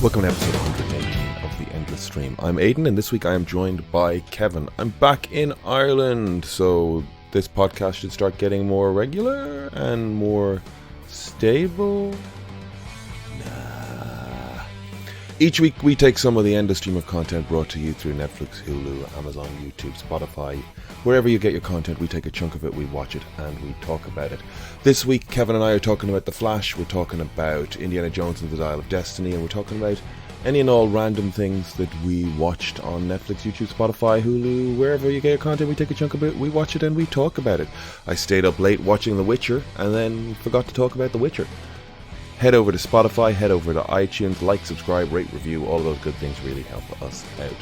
Welcome to episode 118 of The Endless Stream. I'm Aidan, and this week I am joined by Kevin. I'm back in Ireland, so this podcast should start getting more regular and more stable. Nah. Each week we take some of the endless stream of content brought to you through Netflix, Hulu, Amazon, YouTube, Spotify. Wherever you get your content, we take a chunk of it, we watch it, and we talk about it. This week, Kevin and I are talking about The Flash, we're talking about Indiana Jones and the Dial of Destiny, and we're talking about any and all random things that we watched on Netflix, YouTube, Spotify, Hulu, wherever you get your content, we take a chunk of it, we watch it, and we talk about it. I stayed up late watching The Witcher, and then forgot to talk about The Witcher. Head over to Spotify, head over to iTunes, like, subscribe, rate, review, all of those good things really help us out.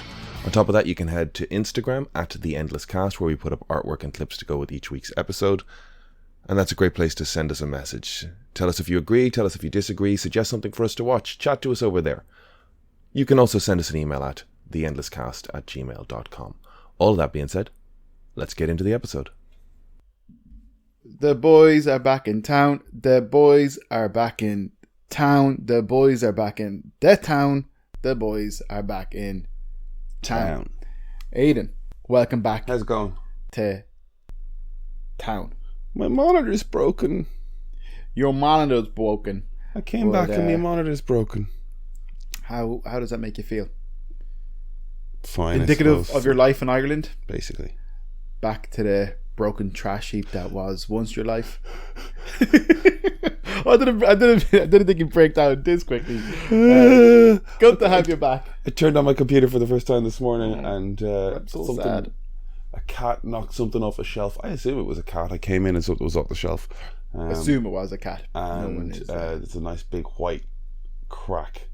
On top of that, you can head to Instagram at The Endless Cast, where we put up artwork and clips to go with each week's episode. And that's a great place to send us a message. Tell us if you agree, tell us if you disagree, suggest something for us to watch, chat to us over there. You can also send us an email at theendlesscast@gmail.com. All of that being said, let's get into the episode. The boys are back in town. The boys are back in town. The boys are back in the town. The boys are back in town. Aidan, welcome back. How's it going? To town. My monitor's broken. Your monitor's broken. I came back and my monitor's broken. How does that make you feel? Fine. Indicative of your life in Ireland? Basically. Back to the broken trash heap that was once your life. I didn't think you'd break down this quickly. Good to have you back. I turned on my computer for the first time this morning and I'm so sad. A cat knocked something off a shelf. I assume it was a cat. I came in and something was off the shelf. Assume it was a cat. And there's a nice big white crack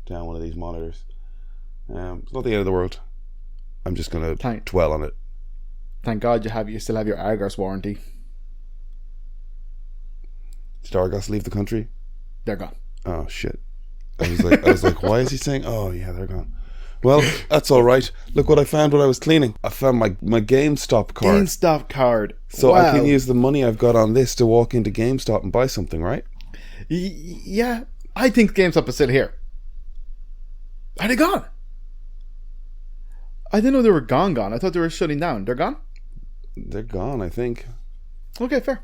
down one of these monitors. It's not the end of the world. I'm just going to dwell on it. Thank God you still have your Argos warranty. Did Argos leave the country? They're gone. Oh shit! I was like, why is he saying? Oh yeah, they're gone. Well, that's all right. Look what I found when I was cleaning. I found my GameStop card. GameStop card. So wow. I can use the money I've got on this to walk into GameStop and buy something, right? Yeah, I think GameStop is still here. Are they gone? I didn't know they were gone. I thought they were shutting down. They're gone? They're gone, I think. Okay, fair.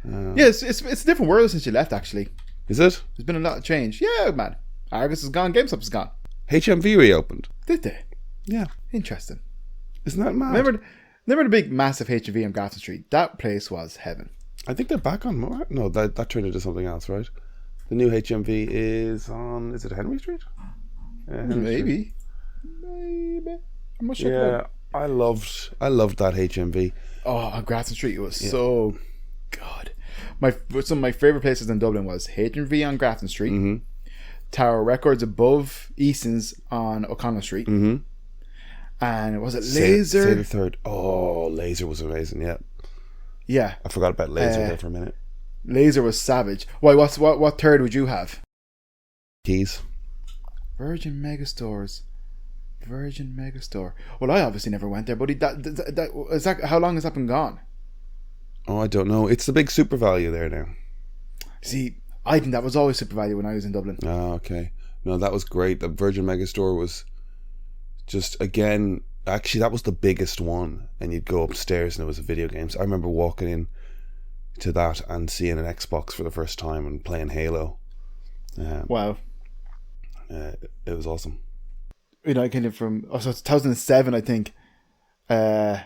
Yeah, it's a different world since you left, actually. Is it? There's been a lot of change. Yeah, man. Argos is gone, GameStop is gone. HMV reopened. Did they? Yeah. Interesting. Isn't that mad? Remember the big, massive HMV on Grafton Street? That place was heaven. I think they're back on more. No, that turned into something else, right? The new HMV is on, is it Henry Street? Maybe. I'm not sure. Yeah, I loved that HMV. Oh, on Grafton Street, it was so good. Some of my favourite places in Dublin was HMV on Grafton Street, Mm-hmm. Tower Records above Easton's on O'Connell Street, Mm-hmm. and was it Laser? Say the third. Oh, Laser was amazing, yeah. Yeah. I forgot about Laser there for a minute. Laser was savage. Why? What third would you have? Keys. Virgin Megastore. Well, I obviously never went there, but how long has that been gone? Oh, I don't know. It's the big super value there now. See, I think that was always Super Value when I was in Dublin. Oh, okay. No, that was great. The Virgin Megastore was just, again, actually that was the biggest one, and you'd go upstairs and there was a video game. So I remember walking in to that and seeing an Xbox for the first time and playing Halo. Wow. It was awesome. You know, I came in from 2007, I think, and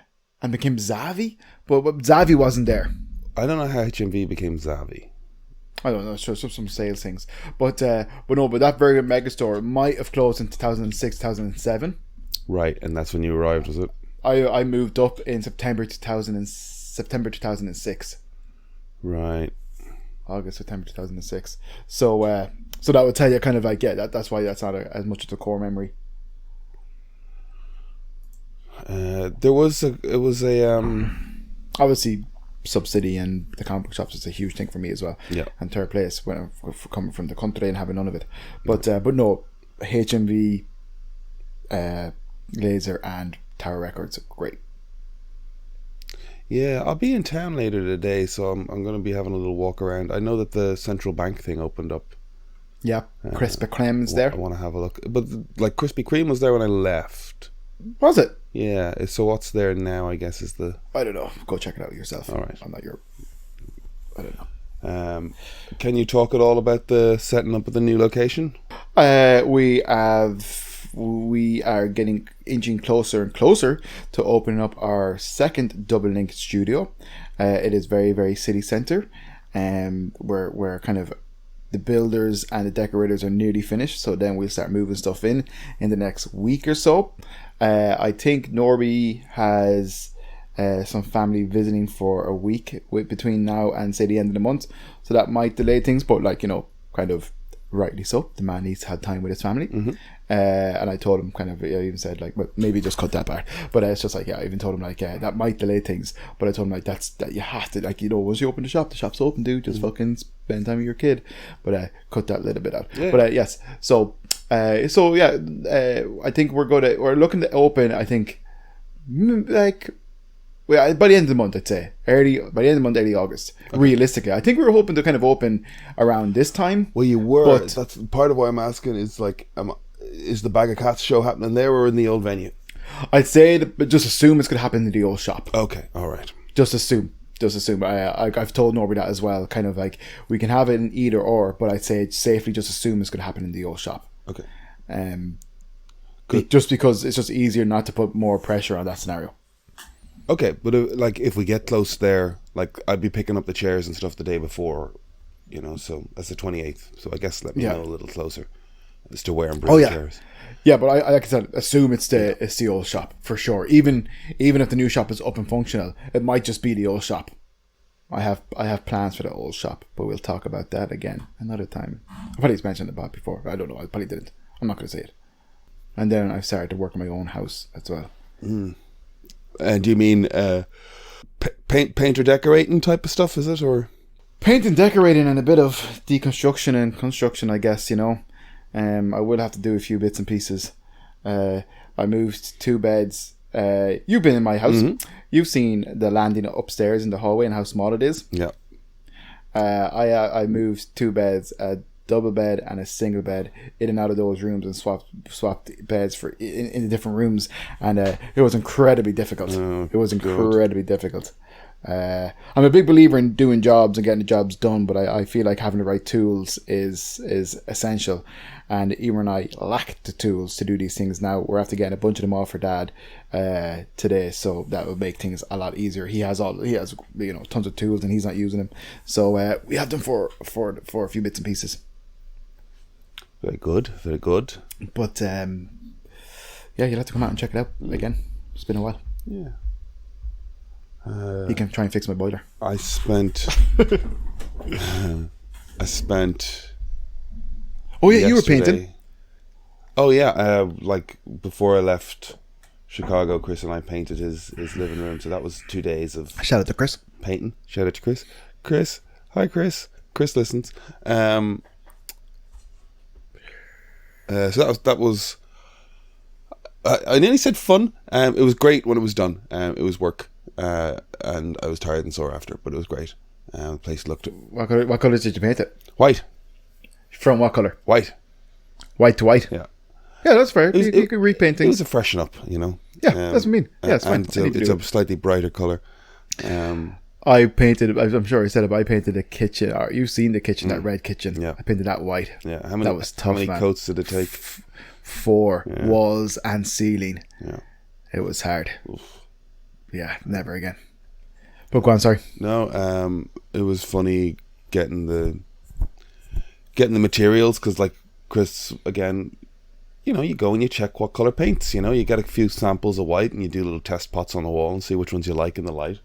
became Zavi, but Zavi wasn't there. I don't know how HMV became Zavi. I don't know, sure, some sales things, but that Virgin Megastore might have closed in 2006, 2007. Right, and that's when you arrived, was it? I moved up in September 2006. Right. September 2006. So that would tell you kind of like, yeah, that's why that's not as much of a core memory. It was a obviously Subsidy and the comic book shops is a huge thing for me as well. Yeah. And third place when I'm coming from the country and having none of it. But no, HMV, Laser and Tower Records are great. Yeah, I'll be in town later today, so I'm going to be having a little walk around. I know that the central bank thing opened up. Yeah, Krispy Kreme's I there. want to have a look. But like Krispy Kreme was there when I left. Was it? Yeah. So what's there now? I guess is the. I don't know. Go check it out yourself. All right. I'm not your. I don't know. Can you talk at all about the setting up of the new location? We are getting inching closer and closer to opening up our second double link studio. It is very, very city centre. We're kind of, the builders and the decorators are nearly finished, so then we'll start moving stuff in the next week or so. I think Norby has some family visiting for a week between now and say the end of the month, so that might delay things, but like, you know, kind of rightly so. The man needs to have time with his family. And I told him kind of, I even said like, well, maybe just cut that part, but it's just like, yeah, I even told him like, yeah, that might delay things, but I told him like, that you have to, like, you know, once you open the shop's open, dude, just fucking spend time with your kid, but cut that little bit out. But yes, so yeah, I think we're looking to open, I think, like, well, by the end of the month, I'd say by the end of the month, early August. Okay. Realistically, I think we were hoping to kind of open around this time. Well, you were. But that's part of why I'm asking. Is like, is the Bag of Cats show happening there or in the old venue? I'd say, but just assume it's going to happen in the old shop. Okay, all right. Just assume. I've told Norby that as well. Kind of like, we can have it in either or, but I'd say safely just assume it's going to happen in the old shop. Okay. Good. Just because it's just easier not to put more pressure on that scenario. Okay, but like if we get close there, like I'd be picking up the chairs and stuff the day before, you know, so that's the 28th. So I guess let me know a little closer as to where I'm bringing chairs. Yeah, but I like I said, assume it's the old shop for sure. Even if the new shop is up and functional, it might just be the old shop. I have plans for the old shop, but we'll talk about that again another time. I probably mentioned about before. I don't know. I probably didn't. I'm not going to say it. And then I've started to work on my own house as well. Do you mean paint or decorating type of stuff, is it? Or paint and decorating and a bit of deconstruction and construction, I guess, you know. I will have to do a few bits and pieces. I moved 2 beds. You've been in my house. Mm-hmm. You've seen the landing upstairs in the hallway and how small it is. Yeah. I moved 2 beds, a double bed and a single bed, in and out of those rooms, and swapped beds for in the different rooms, and it was incredibly difficult. Incredibly difficult. I'm a big believer in doing jobs and getting the jobs done, but I feel like having the right tools is essential, and Emer and I lack the tools to do these things now. We're after getting a bunch of them off for Dad today, so that will make things a lot easier. He has you know, tons of tools and he's not using them, so we have them for a few bits and pieces. Very good. But yeah, you'll have to come out and check it out again. It's been a while. Yeah. You can try and fix my boiler. I spent. Oh yeah, you were painting. Oh yeah, like before I left Chicago, Chris and I painted his living room. So that was 2 days of. Shout out to Chris. Painting. Shout out to Chris. Chris, hi Chris. Chris listens. So that was. I nearly said fun. It was great when it was done. It was work. And I was tired and sore after, but it was great. The place looked. What colour did you paint it? White. From what colour? White. White to white. Yeah. Yeah, that's fair. You could repaint things. It was a freshen up, you know. Yeah, that's what I mean. Yeah, it's fine. And it's a slightly brighter colour. I painted. I'm sure I said it. But I painted a kitchen. Or you've seen the kitchen, that red kitchen. Yeah. I painted that white. Yeah. That was tough. How many coats did it take? 4 walls and ceiling. Yeah. It was hard. Oof. Yeah, never again. But go on, sorry. No, it was funny getting the materials, because like Chris, again, you know, you go and you check what colour paints, you know, you get a few samples of white and you do little test pots on the wall and see which ones you like in the light.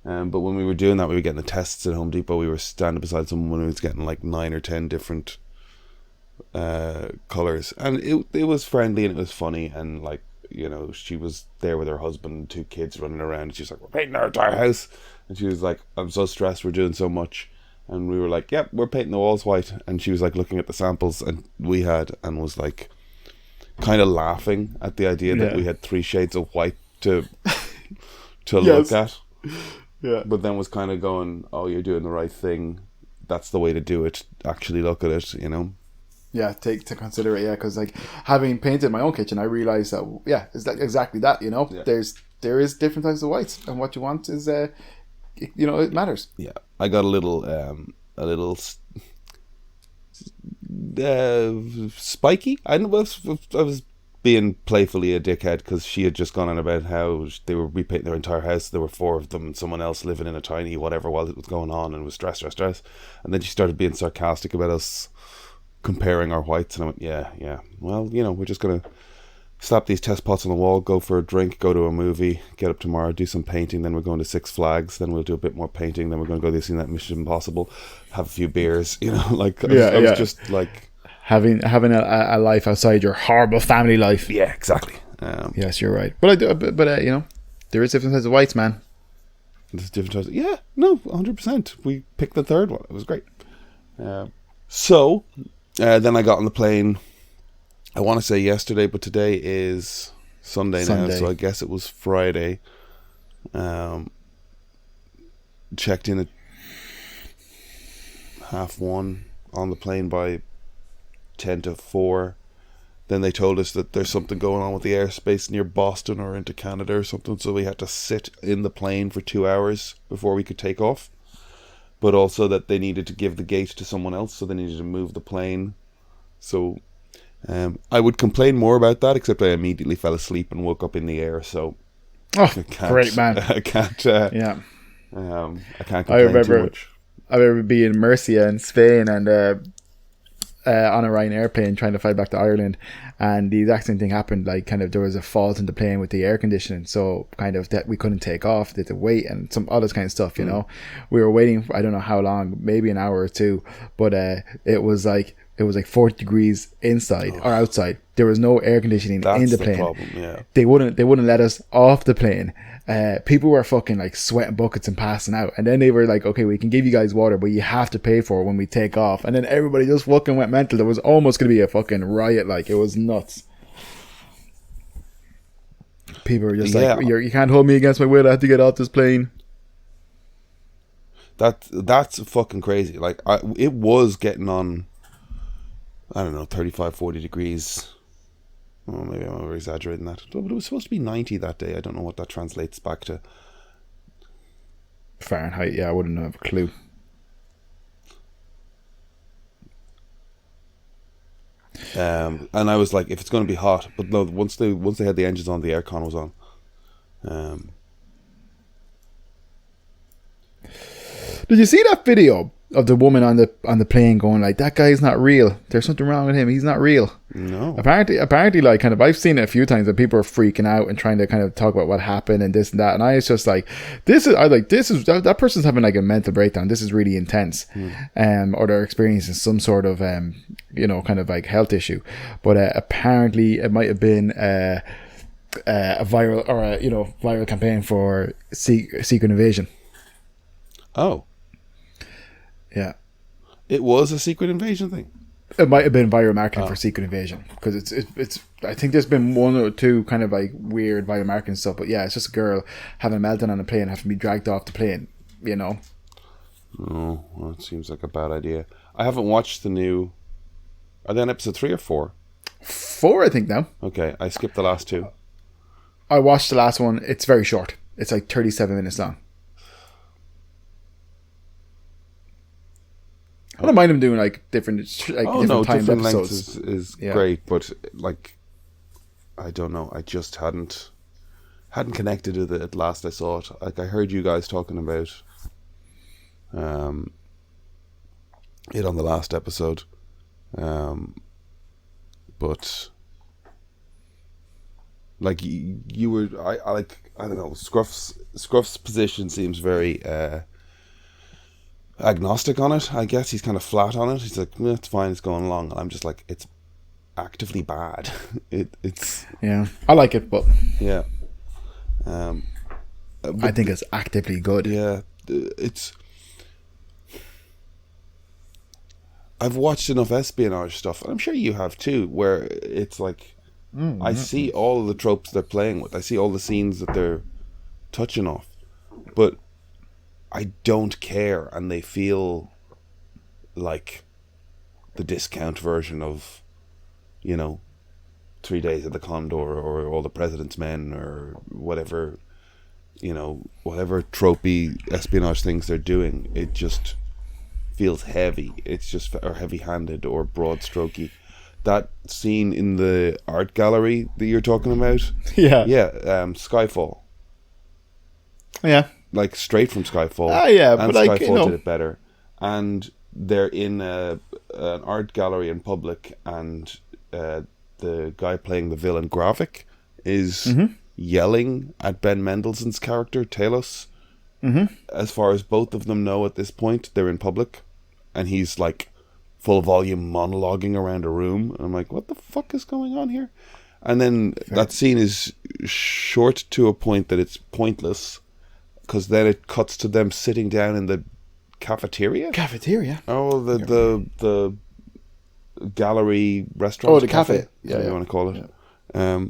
But when we were doing that, we were getting the tests at Home Depot. We were standing beside someone who was getting like 9 or 10 different colours, and it was friendly and it was funny, and like, you know, she was there with her husband and 2 kids running around, and she was like, we're painting our entire house, and she was like, I'm so stressed, we're doing so much. And we were like, yep, we're painting the walls white. And she was like looking at the samples and we had, and was like kind of laughing at the idea that we had 3 shades of white to look at. Yeah. But then was kind of going, oh, you're doing the right thing, that's the way to do it, actually look at it, you know. take to consider it, because like having painted my own kitchen, I realized that it's like exactly that, there is different types of whites, and what you want is it matters. Yeah, I got a little spiky. I was being playfully a dickhead because she had just gone on about how they were repainting their entire house. There were 4 of them and someone else living in a tiny whatever while it was going on, and was stress. And then she started being sarcastic about us comparing our whites, and I went, yeah. Well, we're just going to slap these test pots on the wall, go for a drink, go to a movie, get up tomorrow, do some painting, then we're going to Six Flags, then we'll do a bit more painting, then we're going to go see that Mission Impossible, have a few beers, like I was just like... Having a life outside your horrible family life. Yeah, exactly. Yes, you're right. But there is different types of whites, man. There's different types. Yeah, no, 100%. We picked the third one. It was great. So then I got on the plane. I want to say yesterday, but today is Sunday now, so I guess it was Friday. Checked in at 1:30 on the plane by 10 to 4. Then they told us that there's something going on with the airspace near Boston or into Canada or something, so we had to sit in the plane for 2 hours before we could take off. But also that they needed to give the gate to someone else, so they needed to move the plane. So I would complain more about that, except I immediately fell asleep and woke up in the air, so great, man. I can't I can't complain too much. I remember being in Murcia in Spain, and on a Ryanair plane trying to fly back to Ireland, and the exact same thing happened. Like, kind of, there was a fault in the plane with the air conditioning, so kind of that we couldn't take off, they had to wait, and some other kind of stuff. We were waiting for, I don't know how long, maybe an hour or two, but it was like 40 degrees inside or outside. There was no air conditioning in the plane. Problem, yeah. They wouldn't let us off the plane. People were fucking like sweating buckets and passing out, and then they were like, okay, we can give you guys water, but you have to pay for it when we take off. And then everybody just fucking went mental. There was almost going to be a fucking riot. Like, it was nuts. People were just like, you can't hold me against my will, I have to get off this plane. That's fucking crazy. Like, it was getting on, I don't know, 35, 40 degrees. Oh, maybe I'm over exaggerating that. But it was supposed to be 90 that day. I don't know what that translates back to. Fahrenheit, yeah, I wouldn't have a clue. And I was like, if it's going to be hot, but no, once they had the engines on, the aircon was on. Did you see that video of the woman on the plane going like, that guy's not real, there's something wrong with him, he's not real? No. Apparently, like, kind of, I've seen it a few times that people are freaking out and trying to kind of talk about what happened and this and that, and I was just like, that person's having like a mental breakdown. This is really intense. Or they're experiencing some sort of kind of like health issue. But apparently it might have been a viral, or a viral campaign for Secret Invasion. Oh. Yeah. It was a Secret Invasion thing. It might have been viral marketing for Secret Invasion, because it's. I think there's been one or two kind of like weird viral marketing stuff, but yeah, it's just a girl having a meltdown on a plane, having to be dragged off the plane. Oh, well, it seems like a bad idea. I haven't watched the new. Are they on episode 3 or 4? 4, I think now. Okay, I skipped the last 2. I watched the last one. It's very short. It's like 37 minutes long. I don't mind them doing like different timed episodes. Lengths is great, but like, I don't know. I just hadn't connected to it at last I saw it. Like, I heard you guys talking about it on the last episode, but like you were, I don't know. Scruff's position seems very agnostic on it. I guess he's kind of flat on it. He's like, it's fine, it's going along. And I'm just like, it's actively bad. It's I like it, but yeah. I think it's actively good. Yeah, I've watched enough espionage stuff, and I'm sure you have too, where it's like, I see all of the tropes they're playing with. I see all the scenes that they're touching off, but I don't care, and they feel like the discount version of, 3 Days at the Condor or All the President's Men or whatever, whatever tropey espionage things they're doing. It just feels heavy. It's just or heavy-handed or broad-strokey. That scene in the art gallery that you're talking about, Yeah. Skyfall, Yeah. like straight from Skyfall. But like, Skyfall did it better. And they're in an art gallery in public, and the guy playing the villain Gravik is yelling at Ben Mendelsohn's character Talos. As far as both of them know at this point, they're in public, and he's like full volume monologuing around a room, and I'm like, what the fuck is going on here? And then that scene is short to a point that it's pointless, because then it cuts to them sitting down in the cafeteria. Oh, the gallery restaurant. Oh, the cafe. Yeah, you want to call it. Yeah.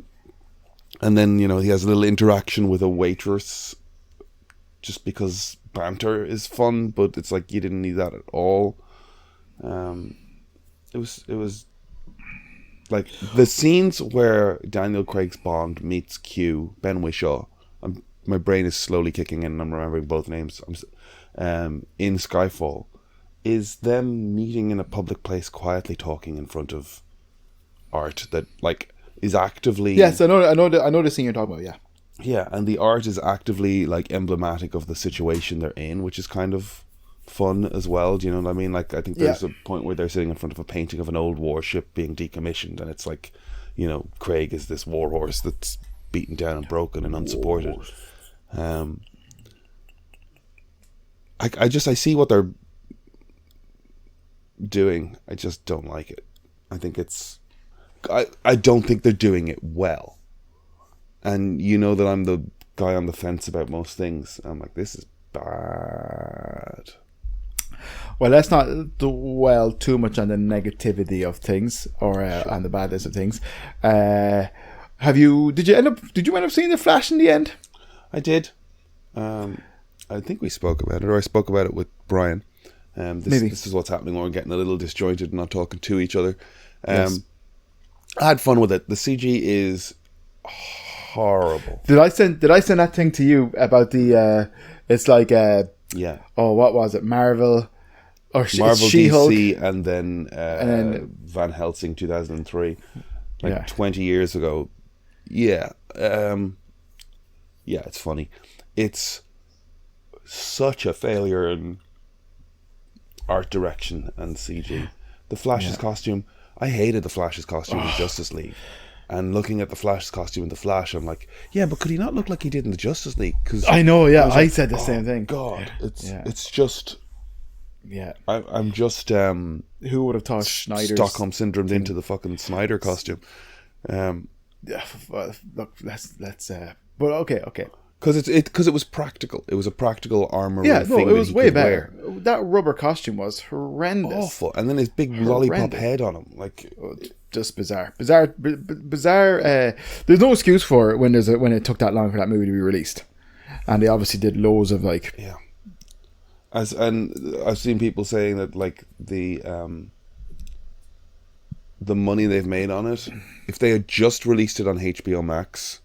And then he has a little interaction with a waitress, just because banter is fun, but it's like you didn't need that at all. It was like the scenes where Daniel Craig's Bond meets Ben Whishaw. My brain is slowly kicking in, and I'm remembering both names. In Skyfall, is them meeting in a public place, quietly talking in front of art that like is actively. Yes, I know the scene you're talking about. Yeah. Yeah, and the art is actively like emblematic of the situation they're in, which is kind of fun as well. Do you know what I mean? Like, I think there's a point where they're sitting in front of a painting of an old warship being decommissioned, and it's like, Craig is this warhorse that's beaten down and broken and unsupported. I see what they're doing. I just don't like it. I think I don't think they're doing it well. And that I'm the guy on the fence about most things. I'm like, this is bad. Well, let's not dwell too much on the negativity of things or on the badness of things. Did you end up seeing The Flash in the end? I did. I think we spoke about it, or I spoke about it with Brian. This is what's happening when we're getting a little disjointed and not talking to each other. Yes. I had fun with it. The CG is horrible. Did I send that thing to you about the? It's like yeah. Oh, what was it? Marvel or Marvel, She-Hulk, DC, and then Van Helsing 2003, 20 years ago. Yeah, it's funny. It's such a failure in art direction and CG. The Flash's costume, I hated the Flash's costume in Justice League. And looking at the Flash's costume in the Flash, I'm like, yeah, but could he not look like he did in the Justice League? Cause I know, yeah, I said the same thing. God, it's just, yeah. I'm just who would have thought Snyder's Stockholm syndromed into the fucking Snyder costume. Look, let's. But okay. Because it was practical. It was a practical armor. Yeah, thing it was way better. Wear. That rubber costume was horrendous. Awful. And then his big lollipop head on him, like just bizarre. There's no excuse for it when it took that long for that movie to be released, and they obviously did loads of like. Yeah. And I've seen people saying that like the money they've made on it, if they had just released it on HBO Max,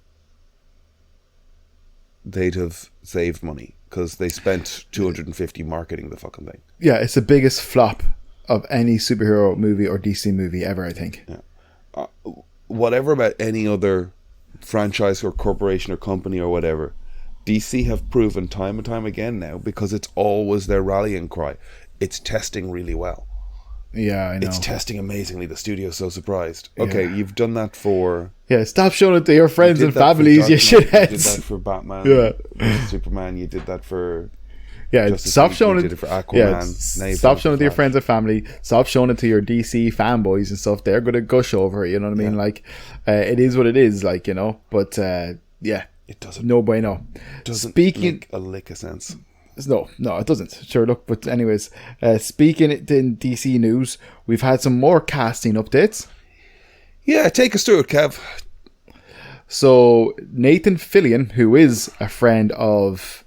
they'd have saved money because they spent $250 marketing the fucking thing. Yeah, it's the biggest flop of any superhero movie or DC movie ever, I think. Yeah. Whatever about any other franchise or corporation or company or whatever, DC have proven time and time again now, because it's always their rallying cry. It's testing really well. Yeah, I know. It's testing amazingly. The studio's so surprised. Okay, you've done that for... Yeah, stop showing it to your friends and families, you shitheads. You did that for Batman, Superman. You did that for... Yeah, Justice stop League, showing you it. did it for Aquaman. Yeah, stop showing it to your friends and family. Stop showing it to your DC fanboys and stuff. They're going to gush over it, you know what I mean? Like, it is what it is, like, you know. But, yeah. It doesn't. No bueno. Doesn't make a lick of sense. No, it doesn't. Sure, look, but anyways, speaking in DC news, we've had some more casting updates. Yeah, take us through it, Kev. So, Nathan Fillion, who is a friend of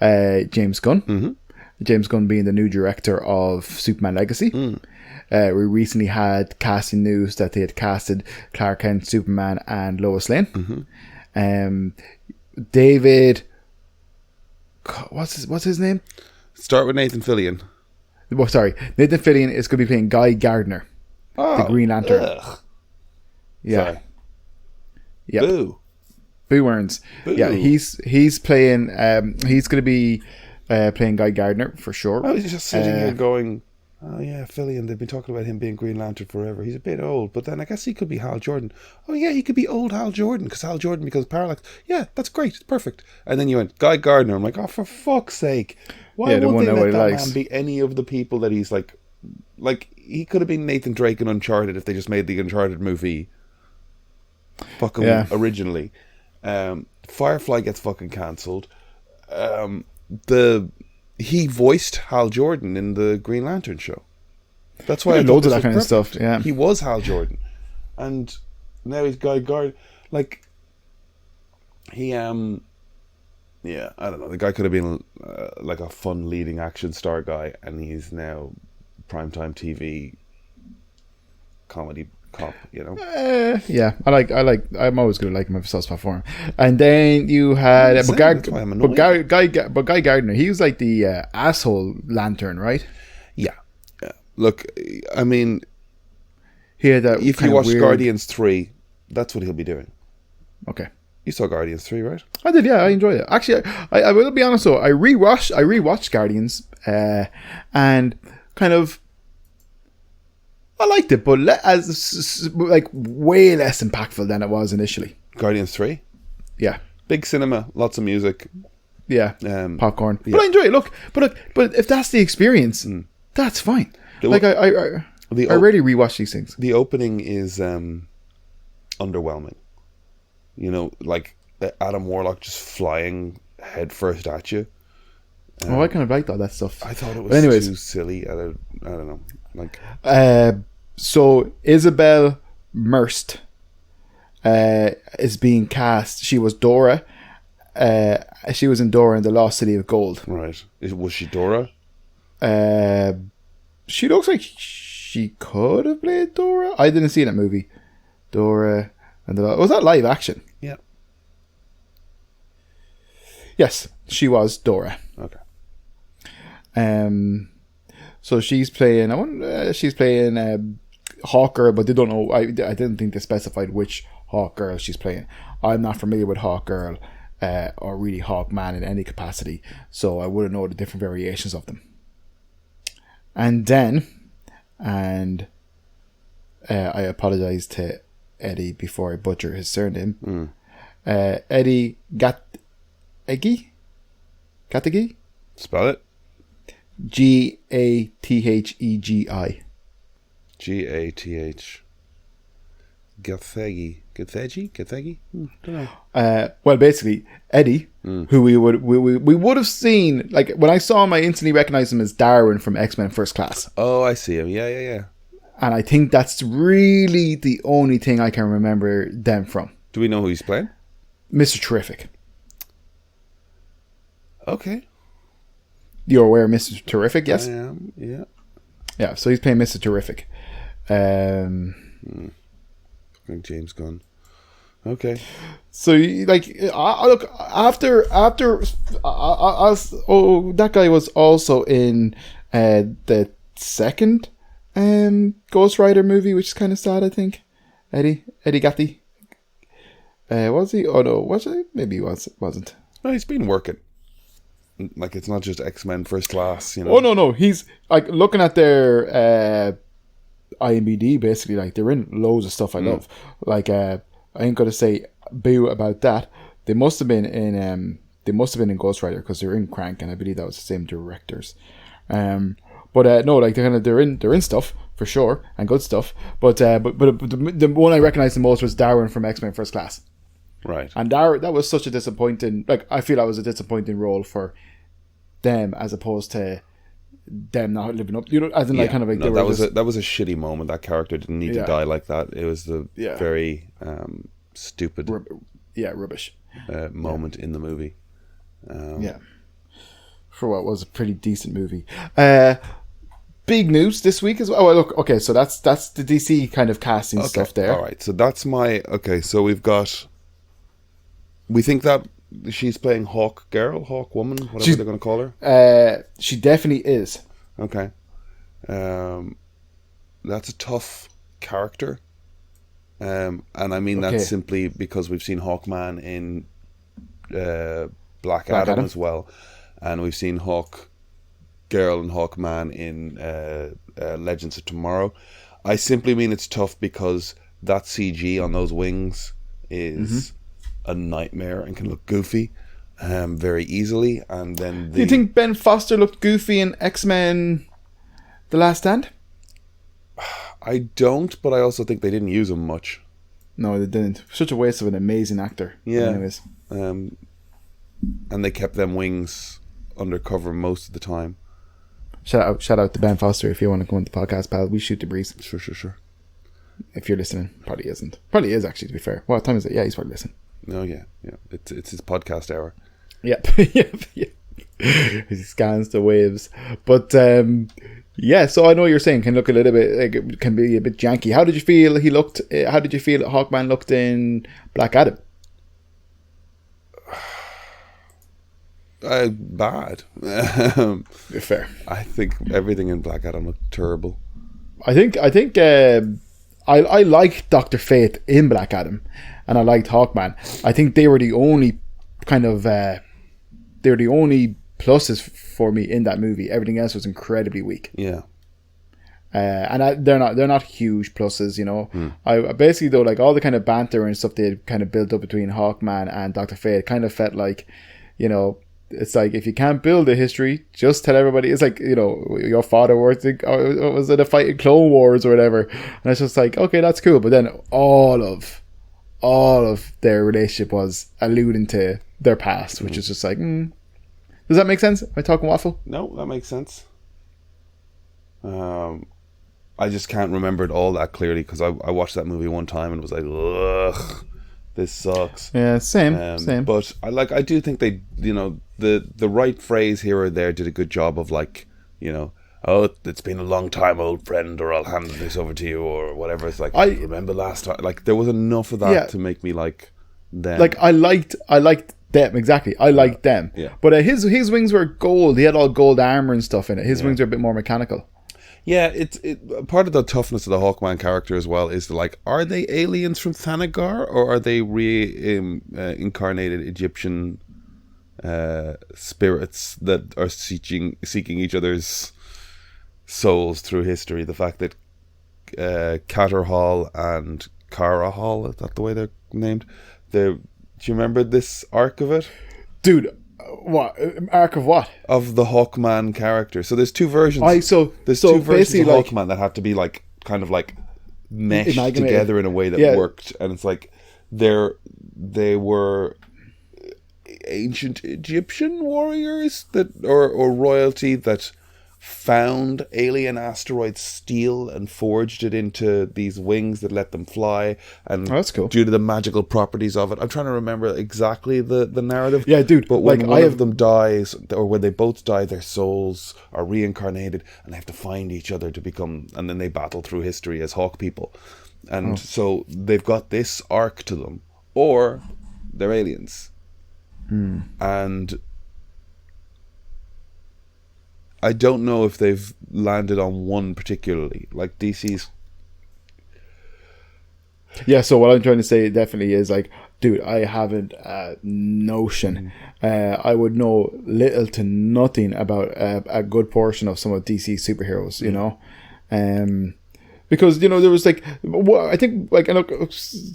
James Gunn, James Gunn being the new director of Superman Legacy. We recently had casting news that they had casted Clark Kent, Superman, and Lois Lane. David, what's his name? Start with Nathan Fillion. Oh, sorry, Nathan Fillion is going to be playing Guy Gardner, the Green Lantern. Ugh. Yeah, Sorry. yeah. Boo. Boo earns. Boo. Yeah, he's playing. He's going to be playing Guy Gardner for sure. I was just sitting here going, oh yeah, Fillion, they've been talking about him being Green Lantern forever. He's a bit old, but then I guess he could be Hal Jordan. Oh yeah, he could be old Hal Jordan, because Hal Jordan becomes Parallax. Yeah, that's great, it's perfect. And then you went, Guy Gardner. I'm like, oh, for fuck's sake. Why the would one they that let he that likes. man be any of the people that he's like, he could have been Nathan Drake in Uncharted if they just made the Uncharted movie fucking originally. Firefly gets fucking cancelled. He voiced Hal Jordan in the Green Lantern show. That's why I loads of thought that kind this was of stuff. perfect. Yeah, He was Hal Jordan, and now he's Guy Gardner. Like, he I don't know. The guy could have been like a fun leading action star guy, and he's now primetime TV comedy cop. yeah. I'm always going to like him if it's for him. And then you had, That's why I'm annoyed. Guy Gardner. He was like the asshole Lantern, right? Yeah. Look, I mean, He had that. if you watch Guardians 3, that's what he'll be doing. Okay. You saw Guardians 3, right? I did, yeah. I enjoyed it. Actually, I will be honest though. I rewatched Guardians, and kind of I liked it, but as like way less impactful than it was initially. Guardians 3? Yeah, Big cinema, lots of music. yeah, popcorn. yeah. But I enjoy it. Look, but if that's the experience, that's fine. Like I rarely rewatch these things. The opening is underwhelming. You know, like Adam Warlock just flying headfirst at you. I kind of liked all that stuff. I thought it was too silly. I don't know. Like, so Isabel Merst is being cast. She was Dora. She was in Dora and the Lost City of Gold. right. Was she Dora? She looks like she could have played Dora. I didn't see that movie. Dora and was that live action? Yeah. Yes, she was Dora. Okay. So she's playing. She's playing Hawkgirl, but they don't know. I didn't think they specified which Hawkgirl she's playing. I'm not familiar with Hawkgirl or really Hawkman in any capacity, so I wouldn't know the different variations of them. And then, I apologize to Eddie before I butcher his surname. Eddie Gategi? Spell it. Gathegi. Gath. Gathegi. Don't know. Well, basically, Eddie, who we would have seen, like when I saw him, I instantly recognized him as Darwin from X-Men First Class. Oh, I see him. Yeah. And I think that's really the only thing I can remember them from. Do we know who he's playing? Mr. Terrific. Okay. You're aware of Mr. Terrific, yes? I am, yeah. Yeah, so he's playing Mr. Terrific. James Gunn. Okay. So, like, look, after that guy was also in the second Ghost Rider movie, which is kind of sad, I think. Eddie Gathie. Was he? Oh no, was he? Maybe he wasn't. No, he's been working. Like, it's not just X-Men First Class, you know. Oh no, he's like looking at their IMDb. Basically, like they're in loads of stuff I love. Like, I ain't gonna say boo about that. They must have been in Ghost Rider because they're in Crank, and I believe that was the same directors. But no, like they're in stuff for sure and good stuff. But the one I recognized the most was Darwin from X-Men First Class. Right. And that was such a disappointing. Like, I feel that was a disappointing role for them as opposed to them not living up. You know, as in like kind of like no, that was a shitty moment. That character didn't need to die like that. It was the very stupid rubbish moment in the movie. for what was a pretty decent movie. Big news this week as well. Oh, look, okay, so that's the DC kind of casting stuff there. All right, so that's my... Okay, so we've got... We think that she's playing Hawk Girl, Hawk Woman, whatever they're going to call her. She definitely is. Okay. That's a tough character. And I mean that simply because we've seen Hawkman in Black Adam as well. And we've seen Hawk Girl and Hawkman in Legends of Tomorrow. I simply mean it's tough because that CG on those wings is a nightmare and can look goofy very easily. And then Do you think Ben Foster looked goofy in X-Men The Last Stand? I don't, but I also think they didn't use him much. No, they didn't. Such a waste of an amazing actor. Yeah. Anyways. And they kept them wings undercover most of the time. Shout out to Ben Foster if you want to come on the podcast, pal. We shoot the breeze. Sure. If you're listening, probably isn't. Probably is actually, to be fair. What time is it? Yeah, he's probably listening. No, yeah. It's his podcast hour. Yep. He scans the waves. But yeah, so I know you're saying can look a little bit like it can be a bit janky. How did you feel he looked? How did you feel Hawkman looked in Black Adam? Bad. Fair. I think everything in Black Adam looked terrible. I think I liked Dr. Fate in Black Adam, and I liked Hawkman. I think they were the only kind of they're the only pluses for me in that movie. Everything else was incredibly weak. Yeah. They're not huge pluses, you know. I basically though, like all the kind of banter and stuff they had kind of built up between Hawkman and Dr. Fate, it kind of felt like, you know, it's like if you can't build a history, just tell everybody. It's like, you know, your father was in a fight in Clone Wars or whatever, and it's just like, okay, that's cool. But then all of their relationship was alluding to their past, which is just like, does that make sense? Am I talking waffle? No, that makes sense. I just can't remember it all that clearly because I watched that movie one time and was like, ugh, this sucks. Yeah, same. But I do think they, you know, the right phrase here or there did a good job of, like, you know, oh, it's been a long time, old friend, or I'll hand this over to you, or whatever. It's like, I remember last time. Like, there was enough of that to make me like them. Like, I liked them, exactly. I liked them. Yeah. But his wings were gold. He had all gold armor and stuff in it. His wings are a bit more mechanical. Yeah, it part of the toughness of the Hawkman character as well is like, are they aliens from Thanagar, or are they incarnated Egyptian spirits that are seeking each other's souls through history? The fact that Caterhall and Carahall, is that the way they're named? Do you remember this arc of it? Dude, what? Arc of what? Of the Hawkman character. So there's two versions. There's two versions of Hawkman that have to be like kind of like meshed together in a way that worked. And it's like they were ancient Egyptian warriors that or royalty that found alien asteroid steel and forged it into these wings that let them fly, and that's cool. Due to the magical properties of it. I'm trying to remember exactly the narrative. Yeah, dude. But when one of them dies, or when they both die, their souls are reincarnated and they have to find each other to become, and then they battle through history as Hawk people. And so they've got this arc to them, or they're aliens. And I don't know if they've landed on one particularly. Like DC's. Yeah, so what I'm trying to say definitely is like, dude, I haven't a notion. I would know little to nothing about a good portion of some of DC's superheroes, you know? Because, you know, there was like, I think, like, look,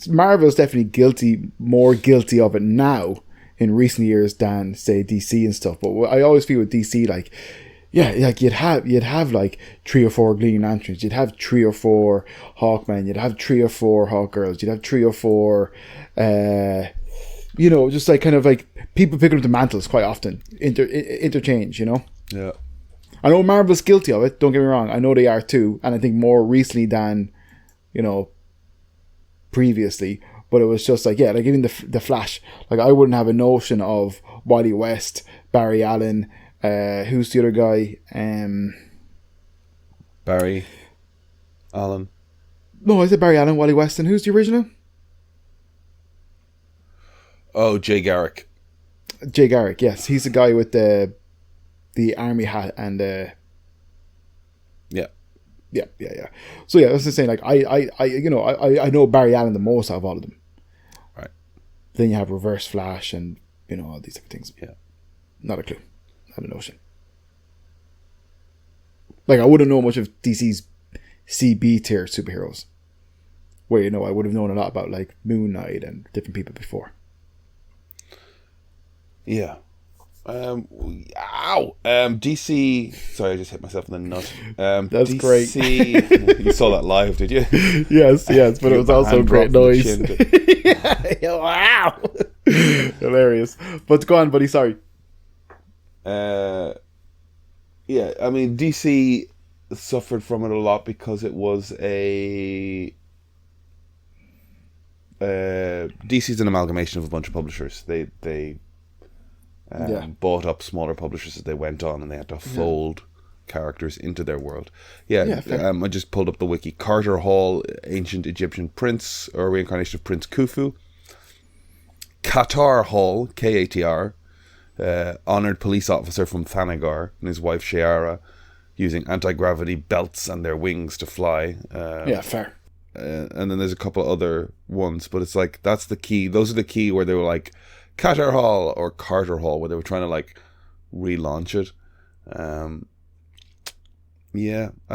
Marvel's definitely more guilty of it now in recent years than, say, DC and stuff. But I always feel with DC, like, yeah, like you'd have like 3 or 4 Green Lanterns, you'd have 3 or 4 Hawkmen, you'd have 3 or 4 Hawkgirls, you'd have 3 or 4, you know, just like kind of like people picking up the mantles quite often, interchange, you know. Yeah. I know Marvel's guilty of it. Don't get me wrong. I know they are too, and I think more recently than, you know, previously. But it was just like, yeah, like even the Flash. Like I wouldn't have a notion of Wally West, Barry Allen, Who's the other guy? Barry Allen. No, I said Barry Allen, Wally Weston. Who's the original? Oh, Jay Garrick. Jay Garrick, yes. He's the guy with the army hat and Yeah. Yeah. So yeah, I was just saying, like, I know Barry Allen the most out of all of them. Right. Then you have Reverse Flash and all these different things. Yeah. Not a clue. Not a notion. Like, I wouldn't know much of DC's CB tier superheroes. Where I would have known a lot about like Moon Knight and different people before. Yeah. DC. Sorry, I just hit myself in the nut. That's DC, great. You saw that live, did you? Yes, but it was also a great noise. Yeah. Wow. Hilarious. But go on, buddy. Sorry. Yeah, I mean, DC suffered from it a lot because it was DC's an amalgamation of a bunch of publishers. They bought up smaller publishers as they went on, and they had to fold characters into their world. I just pulled up the wiki. Carter Hall, ancient Egyptian prince, or reincarnation of Prince Khufu. Qatar Hall, Katr, honoured police officer from Thanagar, and his wife Shiara, using anti-gravity belts and their wings to fly. Fair. And then there's a couple other ones, but it's like, that's the key. Those are the key where they were like Qatar Hall or Carter Hall, where they were trying to like relaunch it. I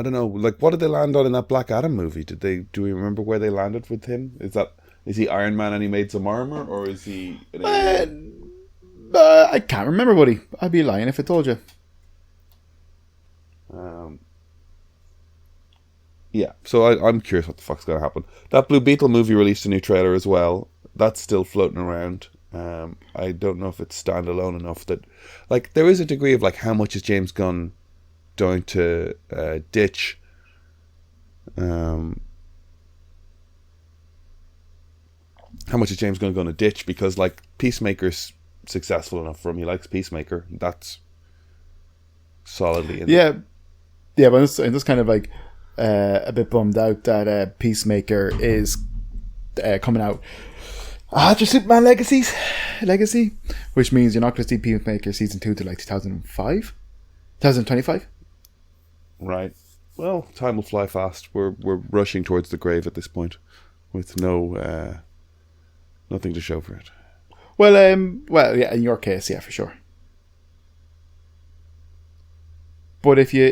don't know. Like, what did they land on in that Black Adam movie? Do we remember where they landed with him? Is he Iron Man and he made some armor, or is he? I can't remember, buddy. I'd be lying if I told you. So I'm curious what the fuck's going to happen. That Blue Beetle movie released a new trailer as well. That's still floating around. I don't know if it's standalone enough that, like, there is a degree of like, how much is James Gunn going to ditch? How much is James Gunn going to ditch? Because like, Peacemaker's successful enough for him. He likes Peacemaker. That's solidly in there. Yeah, but I'm just kind of like a bit bummed out that Peacemaker is coming out after Superman Legacy, which means you're not going to see Peacemaker season 2 till like 2025. Right. Well, time will fly fast. We're rushing towards the grave at this point, with nothing to show for it. Well, yeah, in your case, yeah, for sure. But if you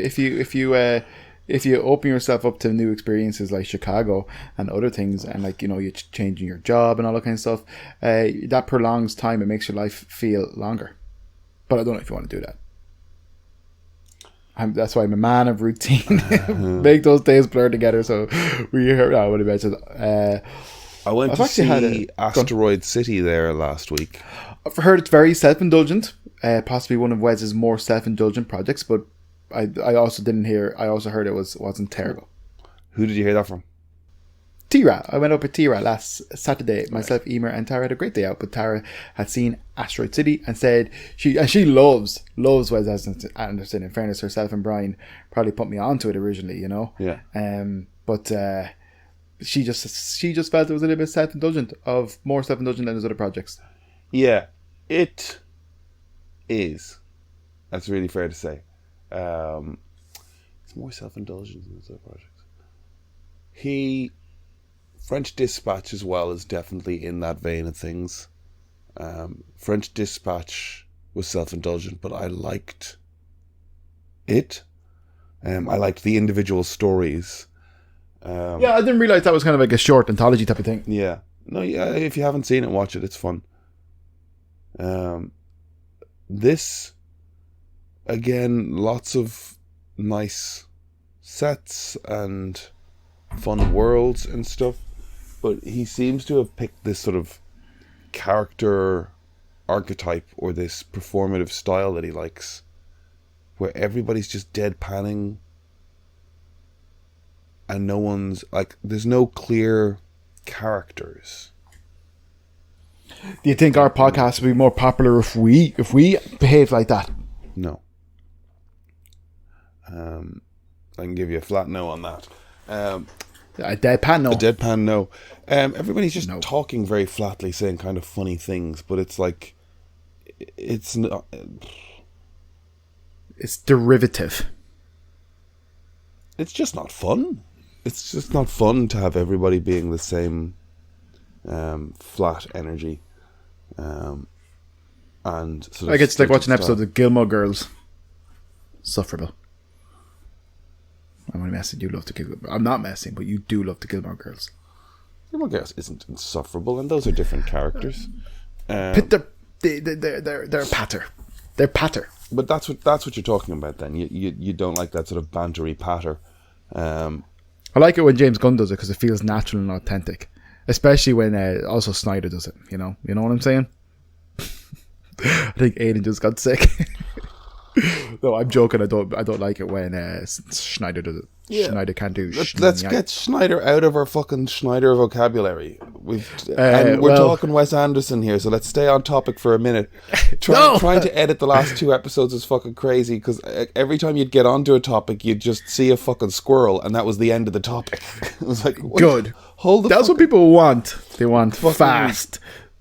open yourself up to new experiences like Chicago and other things, and like, you're changing your job and all that kind of stuff, that prolongs time. It makes your life feel longer. But I don't know if you want to do that. That's why I'm a man of routine. Make those days blur together. So we heard. I would have mentioned. I went to see Asteroid City there last week. I've heard it's very self-indulgent. Possibly one of Wes's more self-indulgent projects, but I also didn't hear. I also heard it wasn't terrible. Who did you hear that from? T-Rat. I went up with T-Rat last Saturday. Myself, Emer, and Tara had a great day out. But Tara had seen Asteroid City and said she loves Wes Anderson. In fairness, herself and Brian probably put me onto it originally. Yeah. But she just felt it was a little bit more self-indulgent than his other projects. Yeah, it is. That's really fair to say. It's more self-indulgent than his other projects. French Dispatch as well is definitely in that vein of things. French Dispatch was self-indulgent, but I liked it. I liked the individual stories. I didn't realize that was kind of like a short anthology type of thing. Yeah. No, yeah, if you haven't seen it, watch it. It's fun. This, again, lots of nice sets and fun worlds and stuff. But he seems to have picked this sort of character archetype or this performative style that he likes, where everybody's just deadpanning and no one's like, there's no clear characters. Do you think our podcast would be more popular if we behaved like that? No. I can give you a flat no on that. A deadpan no. A deadpan no. Everybody's just No. talking very flatly, saying kind of funny things, but it's like, it's not. It's derivative. It's just not fun. It's just not fun to have everybody being the same flat energy. And sort of Like it's like watching style. episodes of Gilmore Girls. Sufferable. I'm only messing. You love the Gilmore. I'm not messing, but you do love the Gilmore Girls. Gilmore Girls isn't insufferable, and those are different characters. But they're patter. They're patter. But that's what you're talking about. Then you don't like that sort of bantery patter. I like it when James Gunn does it because it feels natural and authentic, especially when also Snyder does it. You know what I'm saying? I think Aidan just got sick. No, I'm joking. I don't like it when Schneider does it. Yeah. Schneider can't do. Let's get Schneider out of our fucking Schneider vocabulary. And we're talking Wes Anderson here, so let's stay on topic for a minute. Trying to edit the last 2 episodes is fucking crazy because every time you'd get onto a topic, you'd just see a fucking squirrel, and that was the end of the topic. It was like, good. Hold the. That's what people want. They want fast.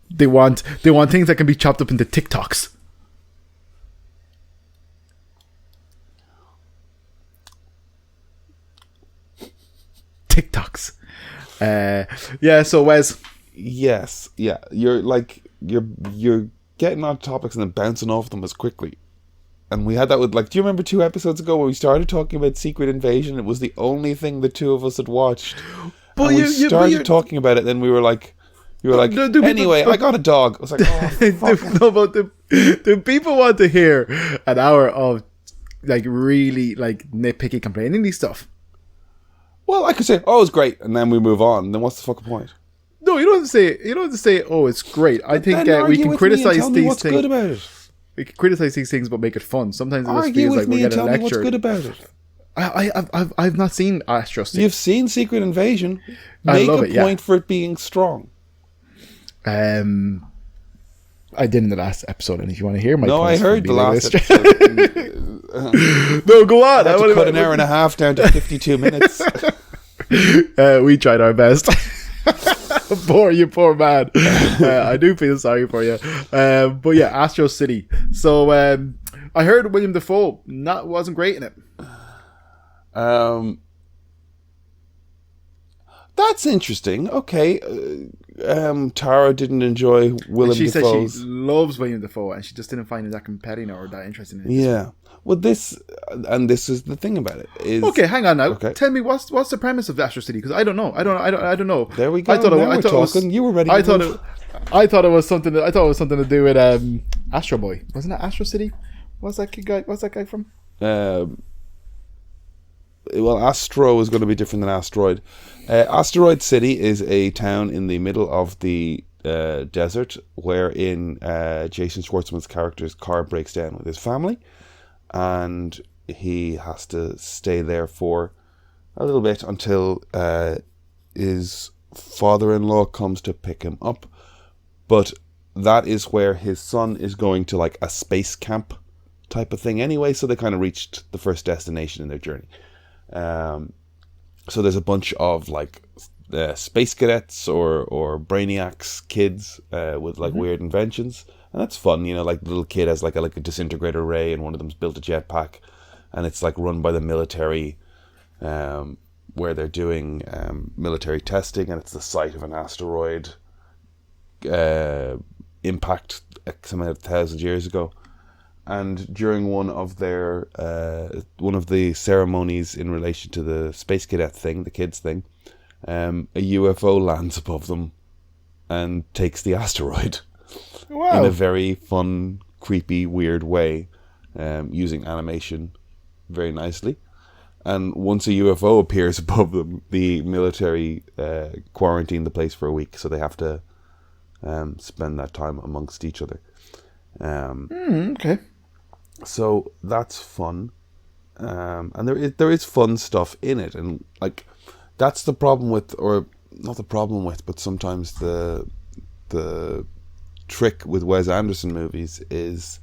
They want things that can be chopped up into TikToks. TikToks. Yeah, so Wes. Yes, yeah. You're getting on topics and then bouncing off them as quickly. And we had that with, like, do you remember 2 episodes ago when we started talking about Secret Invasion? It was the only thing the two of us had watched. But and we started talking about it, then we were like, anyway, I got a dog. I was like, oh, fuck. No, but do people want to hear an hour of, like, really, like, nitpicky complaining stuff? Well, I could say, oh, it's great, and then we move on. Then what's the fucking point? No, you don't have to say, oh, it's great. I think we can criticize these things. Good about it. We can criticize these things, but make it fun. Sometimes it just Argue feels with like we're me and getting tell me what's lectured. good about it. I've not seen Astro City. You've seen Secret Invasion. I Make love a it, yeah. point for it being strong. I did in the last episode, and if you want to hear my No, I points heard from the being last like episode. No, go on. I had to cut an hour and a half down to 52 minutes. We tried our best. You poor man. I do feel sorry for you. But yeah, Astro City. So I heard William Dafoe wasn't great in it. That's interesting. Okay. Tara didn't enjoy Willem She said Dafoe's. she loves William Dafoe, and she just didn't find it that compelling or that interesting. In it. Yeah. Well, this is the thing about it. Is Okay, hang on now. Okay. Tell me what's the premise of Astro City? Because I don't know. I don't know. There we go. I thought Now it we're was. talking. You were ready. I thought it was something. I thought it was something to do with Astro Boy. Wasn't it Astro City? What's that guy from? Well, Astro is going to be different than Asteroid. Asteroid City is a town in the middle of the desert, wherein Jason Schwartzman's character's car breaks down with his family, and he has to stay there for a little bit until his father-in-law comes to pick him up. But that is where his son is going to, like, a space camp type of thing anyway, so they kind of reached the first destination in their journey. So there's a bunch of, like, space cadets or brainiacs kids with, like, weird inventions, and that's fun. You know, like, the little kid has like a disintegrator ray, and one of them's built a jetpack, and it's like run by the military, where they're doing military testing, and it's the site of an asteroid impact X amount of 1,000 years ago. And during one of the ceremonies in relation to the space cadet thing, the kids thing, a UFO lands above them and takes the asteroid. Wow. In a very fun, creepy, weird way, using animation very nicely. And once a UFO appears above them, the military quarantine the place for a week, so they have to spend that time amongst each other. Okay. So that's fun, and there is fun stuff in it, and like that's the problem with, or not the problem with, but sometimes the trick with Wes Anderson movies is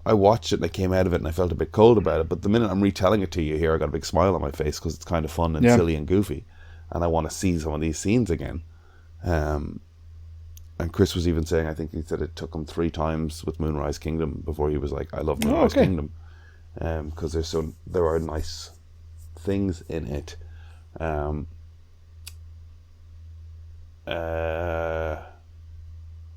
I watched it and I came out of it and I felt a bit cold about it. But the minute I'm retelling it to you here, I got a big smile on my face because it's kind of fun and silly and goofy, and I want to see some of these scenes again. And Chris was even saying, I think he said it took him 3 times with Moonrise Kingdom before he was like, I love Moonrise Kingdom, because there are nice things in it.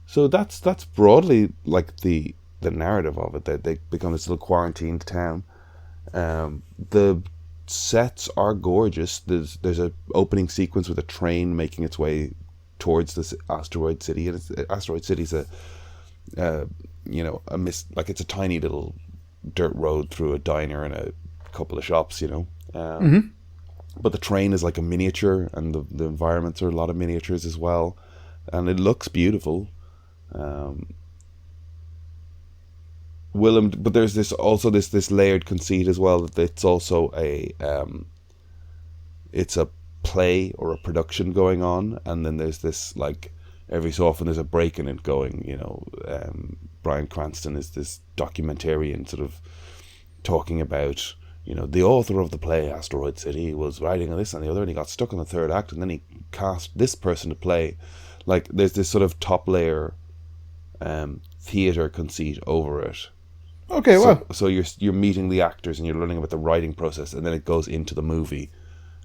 So that's broadly like the narrative of it. That they become this little quarantined town. The sets are gorgeous. There's a opening sequence with a train making its way towards this asteroid city, and asteroid city's it's a tiny little dirt road through a diner and a couple of shops, but the train is like a miniature, and the environments are a lot of miniatures as well, and it looks beautiful. But there's this layered conceit as well, that it's also it's a play or a production going on, and then there's this, like, every so often there's a break in it going, Bryan Cranston is this documentarian sort of talking about, the author of the play Asteroid City was writing on this and the other, and he got stuck on the third act, and then he cast this person to play. Like, there's this sort of top layer theatre conceit over it. Okay, well, so you're meeting the actors and you're learning about the writing process, and then it goes into the movie,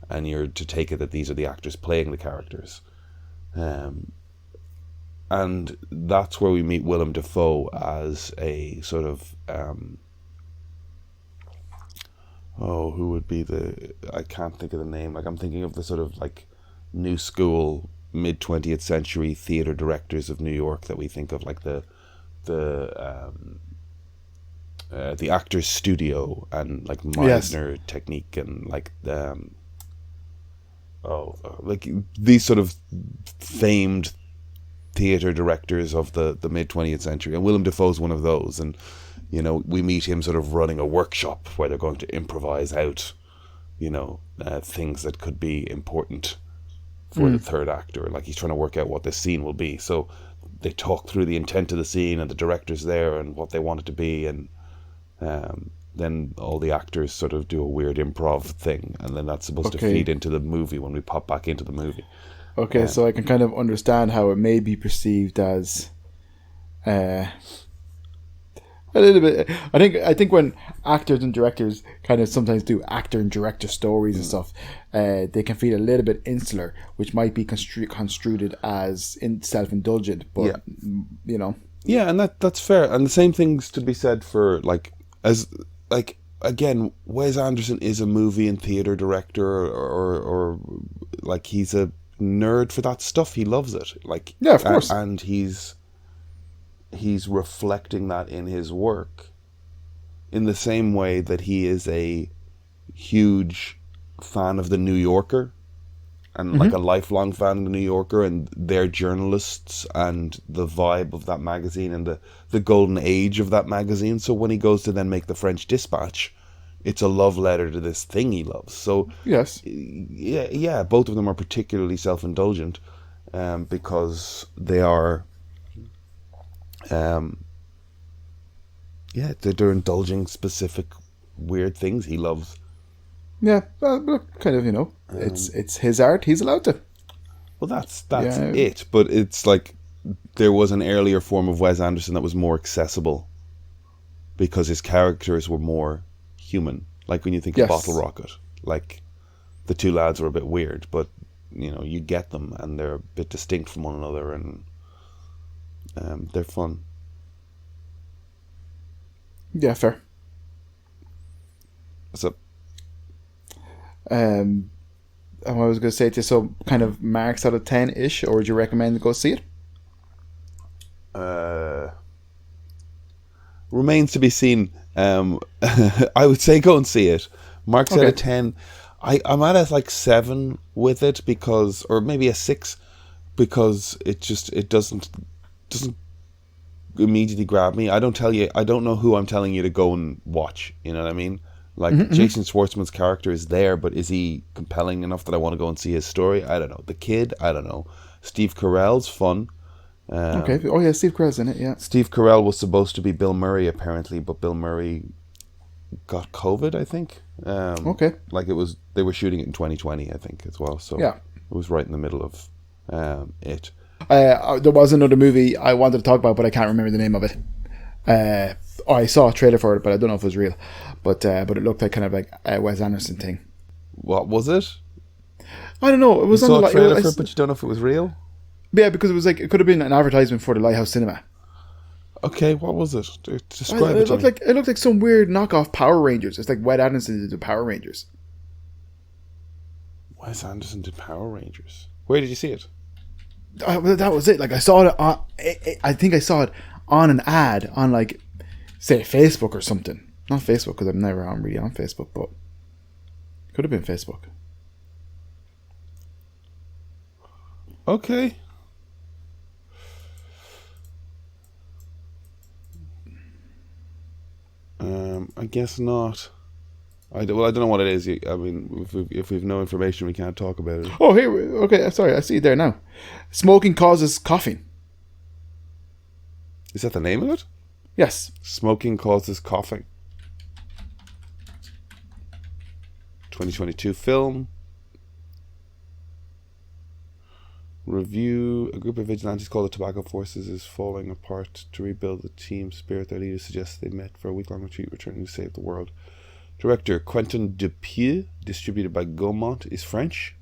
and you're to take it that these are the actors playing the characters. And that's where we meet Willem Dafoe as a sort of who would be I can't think of the name. Like, I'm thinking of the sort of like new school mid-20th century theater directors of New York that we think of, like the Actors Studio and like Meisner technique, and like like these sort of famed theater directors of the mid-20th century, and Willem Dafoe's one of those. And we meet him sort of running a workshop where they're going to improvise out things that could be important for the third actor. Like, he's trying to work out what this scene will be, so they talk through the intent of the scene and the director's there and what they want it to be, and then all the actors sort of do a weird improv thing, and then that's supposed to feed into the movie when we pop back into the movie. Okay, so I can kind of understand how it may be perceived as a little bit. I think when actors and directors kind of sometimes do actor and director stories and stuff, they can feel a little bit insular, which might be construed as self-indulgent. But yeah, and that's fair. And the same thing's to be said for again, Wes Anderson is a movie and theater director, or like, he's a nerd for that stuff. He loves it. Like, yeah, of course, and he's reflecting that in his work, in the same way that he is a huge fan of the New Yorker, and like a lifelong fan of the New Yorker and their journalists and the vibe of that magazine and the golden age of that magazine. So when he goes to then make the French Dispatch, it's a love letter to this thing he loves. So yes, yeah, both of them are particularly self-indulgent, because they are, they're indulging specific weird things he loves. Yeah, well, kind of, it's his art. He's allowed to. Well, that's it. But it's like, there was an earlier form of Wes Anderson that was more accessible, because his characters were more human. Like, when you think of Bottle Rocket, like, the two lads were a bit weird, but you get them, and they're a bit distinct from one another, and they're fun. Yeah, fair. So, I was going to say to you, so kind of marks out of 10-ish, or would you recommend to go see it? Remains to be seen. I would say go and see it. Marks out of 10. I'm at a 7 with it, because, or maybe a 6, because it doesn't immediately grab me. I don't know who I'm telling you to go and watch. You know what I mean? Like, Jason Schwartzman's character is there, but is he compelling enough that I want to go and see his story? I don't know. The Kid, I don't know. Steve Carell's fun. Okay. Oh yeah, Steve Carell's in it. Yeah. Steve Carell was supposed to be Bill Murray apparently, but Bill Murray got COVID, I think. Okay. Like they were shooting it in 2020, I think, as well. So Yeah. it was right in the middle of it. There was another movie I wanted to talk about, but I can't remember the name of it. I saw a trailer for it, but I don't know if it was real. But it looked like kind of like a Wes Anderson thing. What was it? I don't know. It was You on saw the a trailer for it, but you don't know if it was real? Yeah, because it was like it could have been an advertisement for the Lighthouse Cinema. Okay, what was it? Describe it It to looked me. like some weird knockoff Power Rangers. It's like Wes Anderson did the Power Rangers. Wes Anderson did Power Rangers. Where did you see it? Well, that was it. Like I saw it on. I think I saw it on an ad on like, say, Facebook or something. Not Facebook because I'm never really on Facebook, but it could have been Facebook. Okay. I guess not. I don't know what it is. I mean, if we've no information, we can't talk about it. Oh, here. Okay, sorry. I see it there now. Smoking causes coughing. Is that the name of it? Yes. Smoking causes coughing. 2022 film. Review. A group of vigilantes called the Tobacco Forces is falling apart. To rebuild the team spirit, their leaders suggest they met for a week-long retreat, returning to save the world. Director Quentin Dupieux, distributed by Gaumont, is French.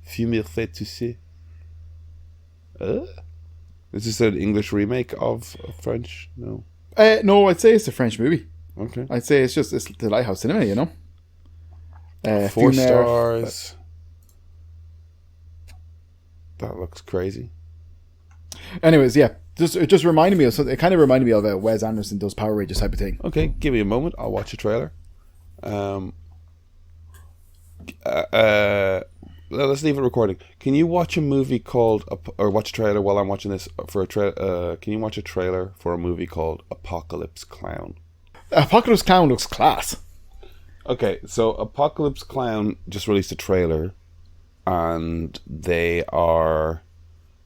Fumer fait tousser. Is this an English remake of French? No. No, I'd say it's a French movie. Okay. I'd say it's the Lighthouse Cinema, you know. 4 Fumer, stars. That looks crazy. Anyways, yeah, it just reminded me of something. It kind of reminded me of Wes Anderson does Power Rangers type of thing. Okay, give me a moment. I'll watch a trailer. Let's leave it recording. Can you watch a movie called, or watch a trailer while I'm watching this for a trailer? Can you watch a trailer for a movie called Apocalypse Clown? Apocalypse Clown looks class. Okay, so Apocalypse Clown just released a trailer, and they are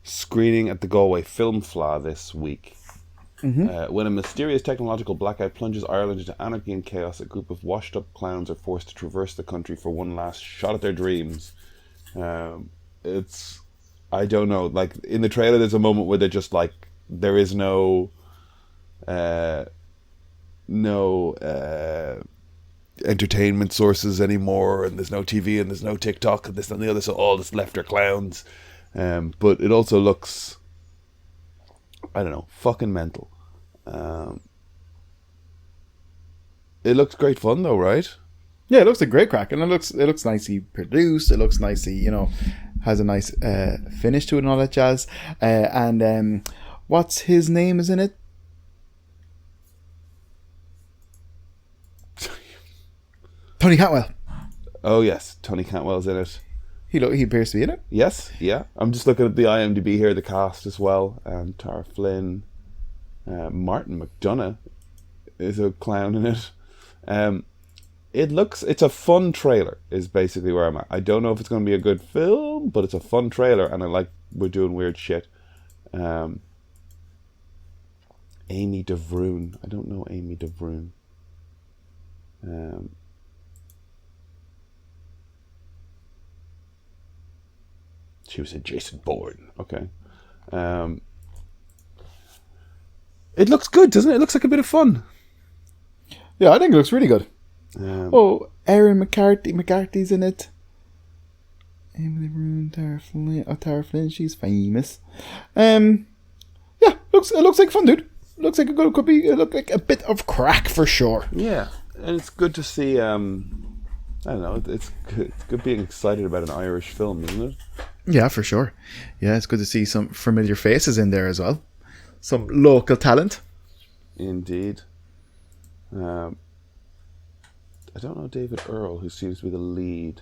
screening at the Galway Film Fleadh this week. When a mysterious technological blackout plunges Ireland into anarchy and chaos, a group of washed-up clowns are forced to traverse the country for one last shot at their dreams. It's... I don't know. Like, in the trailer, there's a moment where they're just like, there is no entertainment sources anymore, and there's no TV, and there's no TikTok, and this and the other, so all that's left are clowns. But it also looks, I don't know, fucking mental. It looks great fun though, right? Yeah, it looks a great crack, and it looks nicely produced. It looks nicely, has a nice finish to it and all that jazz. And what's his name is in it? Tony Cantwell. Oh yes, Tony Cantwell's in it. He appears to be in it. Yes, yeah. I'm just looking at the IMDb here, the cast as well. Tara Flynn, Martin McDonagh is a clown in it. It's a fun trailer is basically where I'm at. I don't know if it's going to be a good film, but it's a fun trailer, and I like we're doing weird shit. Amy DeVroon. I don't know Amy DeVroon. She was in Jason Bourne. Okay. It looks good, doesn't it? It looks like a bit of fun. Yeah, I think it looks really good. Erin McCarthy's in it. Emily Roon, Tara Flynn, she's famous. Yeah, it looks like fun, dude. Looks like it look like a bit of crack for sure. Yeah, and it's good to see. I don't know. It's good being excited about an Irish film, isn't it? Yeah, for sure. Yeah, it's good to see some familiar faces in there as well. Some local talent. Indeed. I don't know David Earl, who seems to be the lead.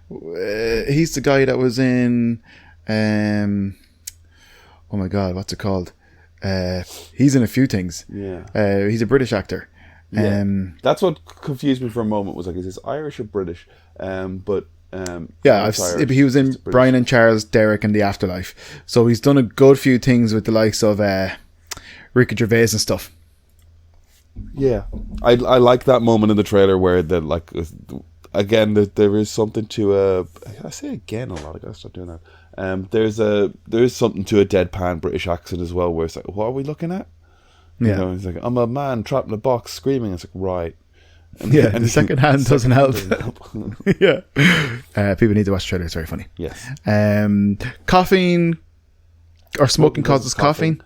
He's the guy that was in... oh my God, what's it called? He's in a few things. Yeah. He's a British actor. Yeah. That's what confused me for a moment, was like, is this Irish or British? But Yeah, satire. he was in It's British. Brian and Charles, Derek, and The Afterlife. So he's done a good few things with the likes of Ricky Gervais and stuff. Yeah, I like that moment in the trailer where again there is something to I say again a lot. I gotta stop doing that. There is something to a deadpan British accent as well, where it's like, what are we looking at? You Yeah. know, he's like, I'm a man trapped in a box screaming. It's like, right. And, Yeah, the second hand doesn't help. Yeah. People need to watch the trailer. It's very funny. Yes. Caffeine or smoking causes coughing.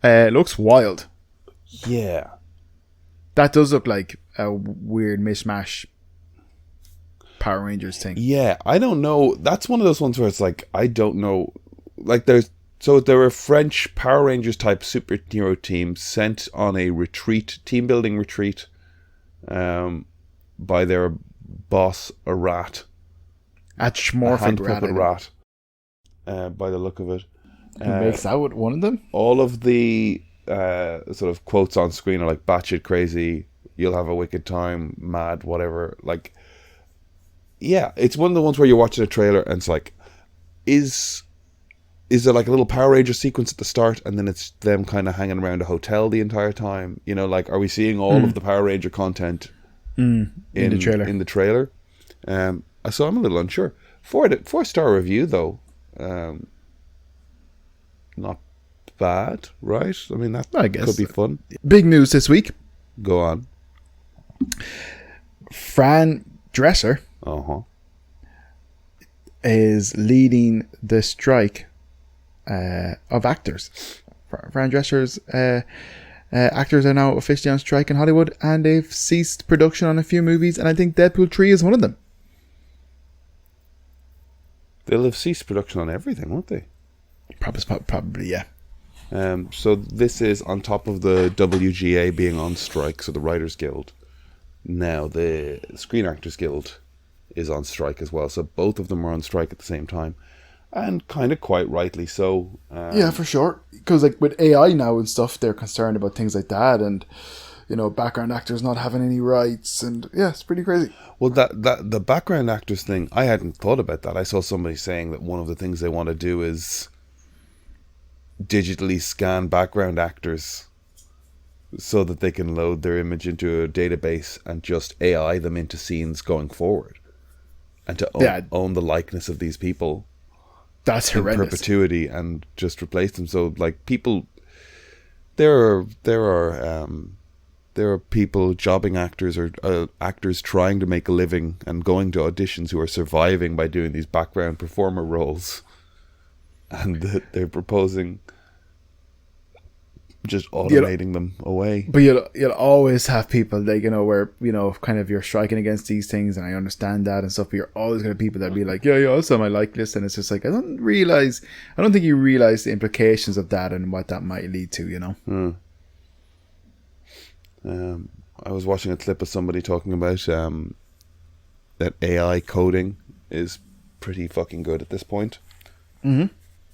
Looks wild. Yeah. That does look like a weird mishmash Power Rangers thing. Yeah, I don't know. That's one of those ones where it's like, I don't know. Like, there were French Power Rangers type superhero teams sent on a team building retreat, by their boss, a rat. A hand Schmorford puppet rat. By the look of it. Who makes out one of them? All of the sort of quotes on screen are like, batshit crazy, you'll have a wicked time, mad, whatever. Like, yeah, it's one of the ones where you're watching a trailer and it's like, is there like a little Power Ranger sequence at the start and then it's them kind of hanging around a hotel the entire time? You know, like, are we seeing all of the Power Ranger content in the trailer? In the trailer. So I'm a little unsure. 4-star review though. Not bad, right? I mean, that I guess could be fun. Big news this week. Go on. Fran Dresser is leading the strike of actors. Fran Dresser's actors are now officially on strike in Hollywood, and they've ceased production on a few movies, and I think Deadpool 3 is one of them. They'll have ceased production on everything, won't they? Probably, yeah. So this is on top of the WGA being on strike, so the Writers Guild. Now the Screen Actors Guild is on strike as well, so both of them are on strike at the same time, and kind of quite rightly so. Yeah, for sure. Because like with AI now and stuff, they're concerned about things like that, and you know, background actors not having any rights, and yeah, it's pretty crazy. Well, that the background actors thing, I hadn't thought about that. I saw somebody saying that one of the things they want to do is digitally scan background actors so that they can load their image into a database and just AI them into scenes going forward, and to own the likeness of these people. That's horrendous. In perpetuity, and just replace them. So like people, there are people, jobbing actors or actors trying to make a living and going to auditions who are surviving by doing these background performer roles, and they're proposing just automating them away. But you'll always have people that, you know, where, you know, kind of you're striking against these things, and I understand that and stuff, but you're always going to have people that be like, yeah, also I like this, and it's just like, I don't think you realize the implications of that and what that might lead to, you know. I was watching a clip of somebody talking about that AI coding is pretty fucking good at this point. Mm-hmm.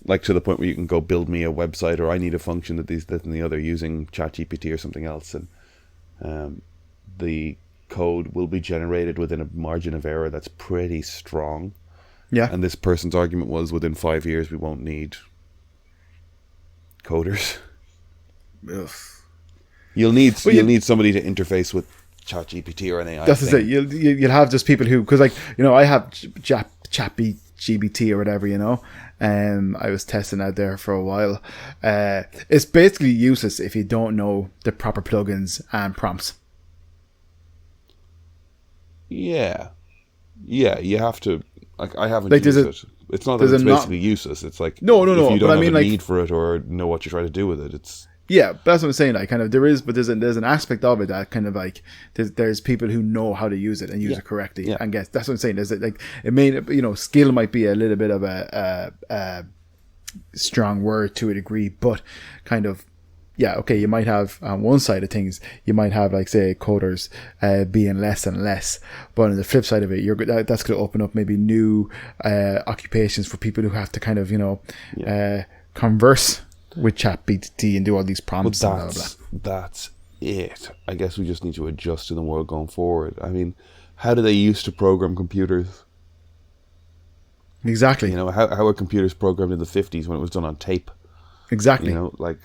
Like to the point where you can go build me a website, or I need a function that and the other using ChatGPT or something else, and the code will be generated within a margin of error that's pretty strong. Yeah. And this person's argument was, within 5 years we won't need coders. Ugh. You'll need somebody to interface with ChatGPT or an AI. That's it. You'll have just people who, because like, you know, I have ChatGPT or whatever, you know. I was testing out there for a while. It's basically useless if you don't know the proper plugins and prompts. Yeah, you have to. Like, I haven't like, used it. It's not that it's basically useless. It's like, no. If you don't but have I mean, a like, need for it or know what you're trying to do with it, it's. Yeah, but that's what I'm saying. Like, kind of, there's an aspect of it that kind of like there's people who know how to use it and use it correctly. Yeah. And guess that's what I'm saying. There's like, it may, you know, skill might be a little bit of a strong word to a degree, but kind of, yeah, okay, you might have on one side of things, you might have, like, say, coders being less and less, but on the flip side of it, that's going to open up maybe new occupations for people who have to kind of, you know, converse with ChatGPT and do all these prompts. But and blah, blah, blah. That's it. I guess we just need to adjust to the world going forward. I mean, how do they used to program computers? Exactly. You know, how are computers programmed in the 50s when it was done on tape? Exactly. You know, like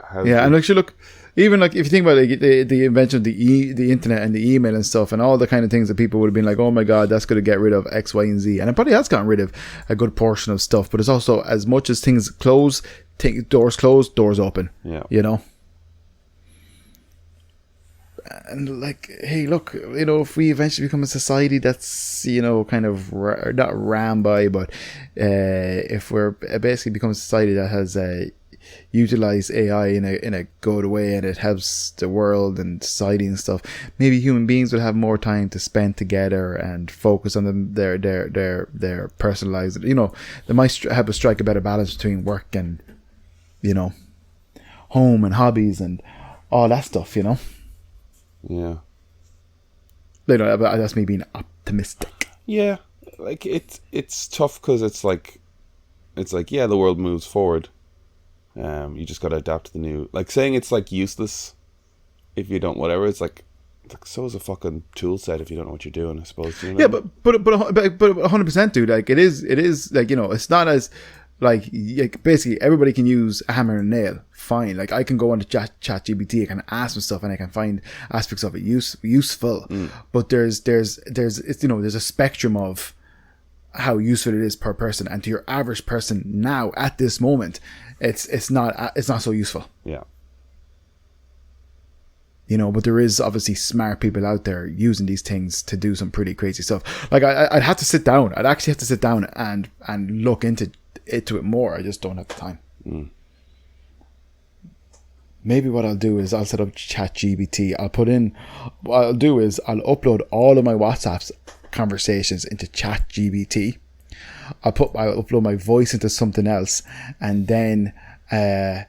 how? Yeah, and actually, look, even like if you think about it, the invention of the internet and the email and stuff, and all the kind of things that people would have been like, oh my god, that's going to get rid of X, Y, and Z, and it probably has gotten rid of a good portion of stuff. But it's also, as much as things close, doors close, doors open. Yeah. You know. And like, hey, look, you know, if we eventually become a society that's, you know, kind of not ran by, but if we're basically become a society that has utilized AI in a good way, and it helps the world and society and stuff, maybe human beings would have more time to spend together and focus on their personal lives. You know, they might help us strike a better balance between work and, you know, home and hobbies and all that stuff. You know. Yeah. You know, that's me being optimistic. Yeah, like it's tough because it's like yeah, the world moves forward. You just got to adapt to the new. Like saying it's like useless if you don't whatever. It's like so is a fucking tool set if you don't know what you're doing. I suppose. You know? Yeah, but 100%, dude. Like it is like, you know, it's not as like basically everybody can use a hammer and a nail. Fine. Like I can go on to ChatGPT, I can ask them stuff, and I can find aspects of it useful. But there's it's, you know, there's a spectrum of how useful it is per person, and to your average person now at this moment, it's not so useful. Yeah. You know, but there is obviously smart people out there using these things to do some pretty crazy stuff. Like I'd have to sit down. I'd actually have to sit down and look into it more. I just don't have the time. Maybe what I'll do is I'll set up ChatGPT. What I'll do is I'll upload all of my WhatsApp conversations into ChatGPT. I'll upload my voice into something else, and then I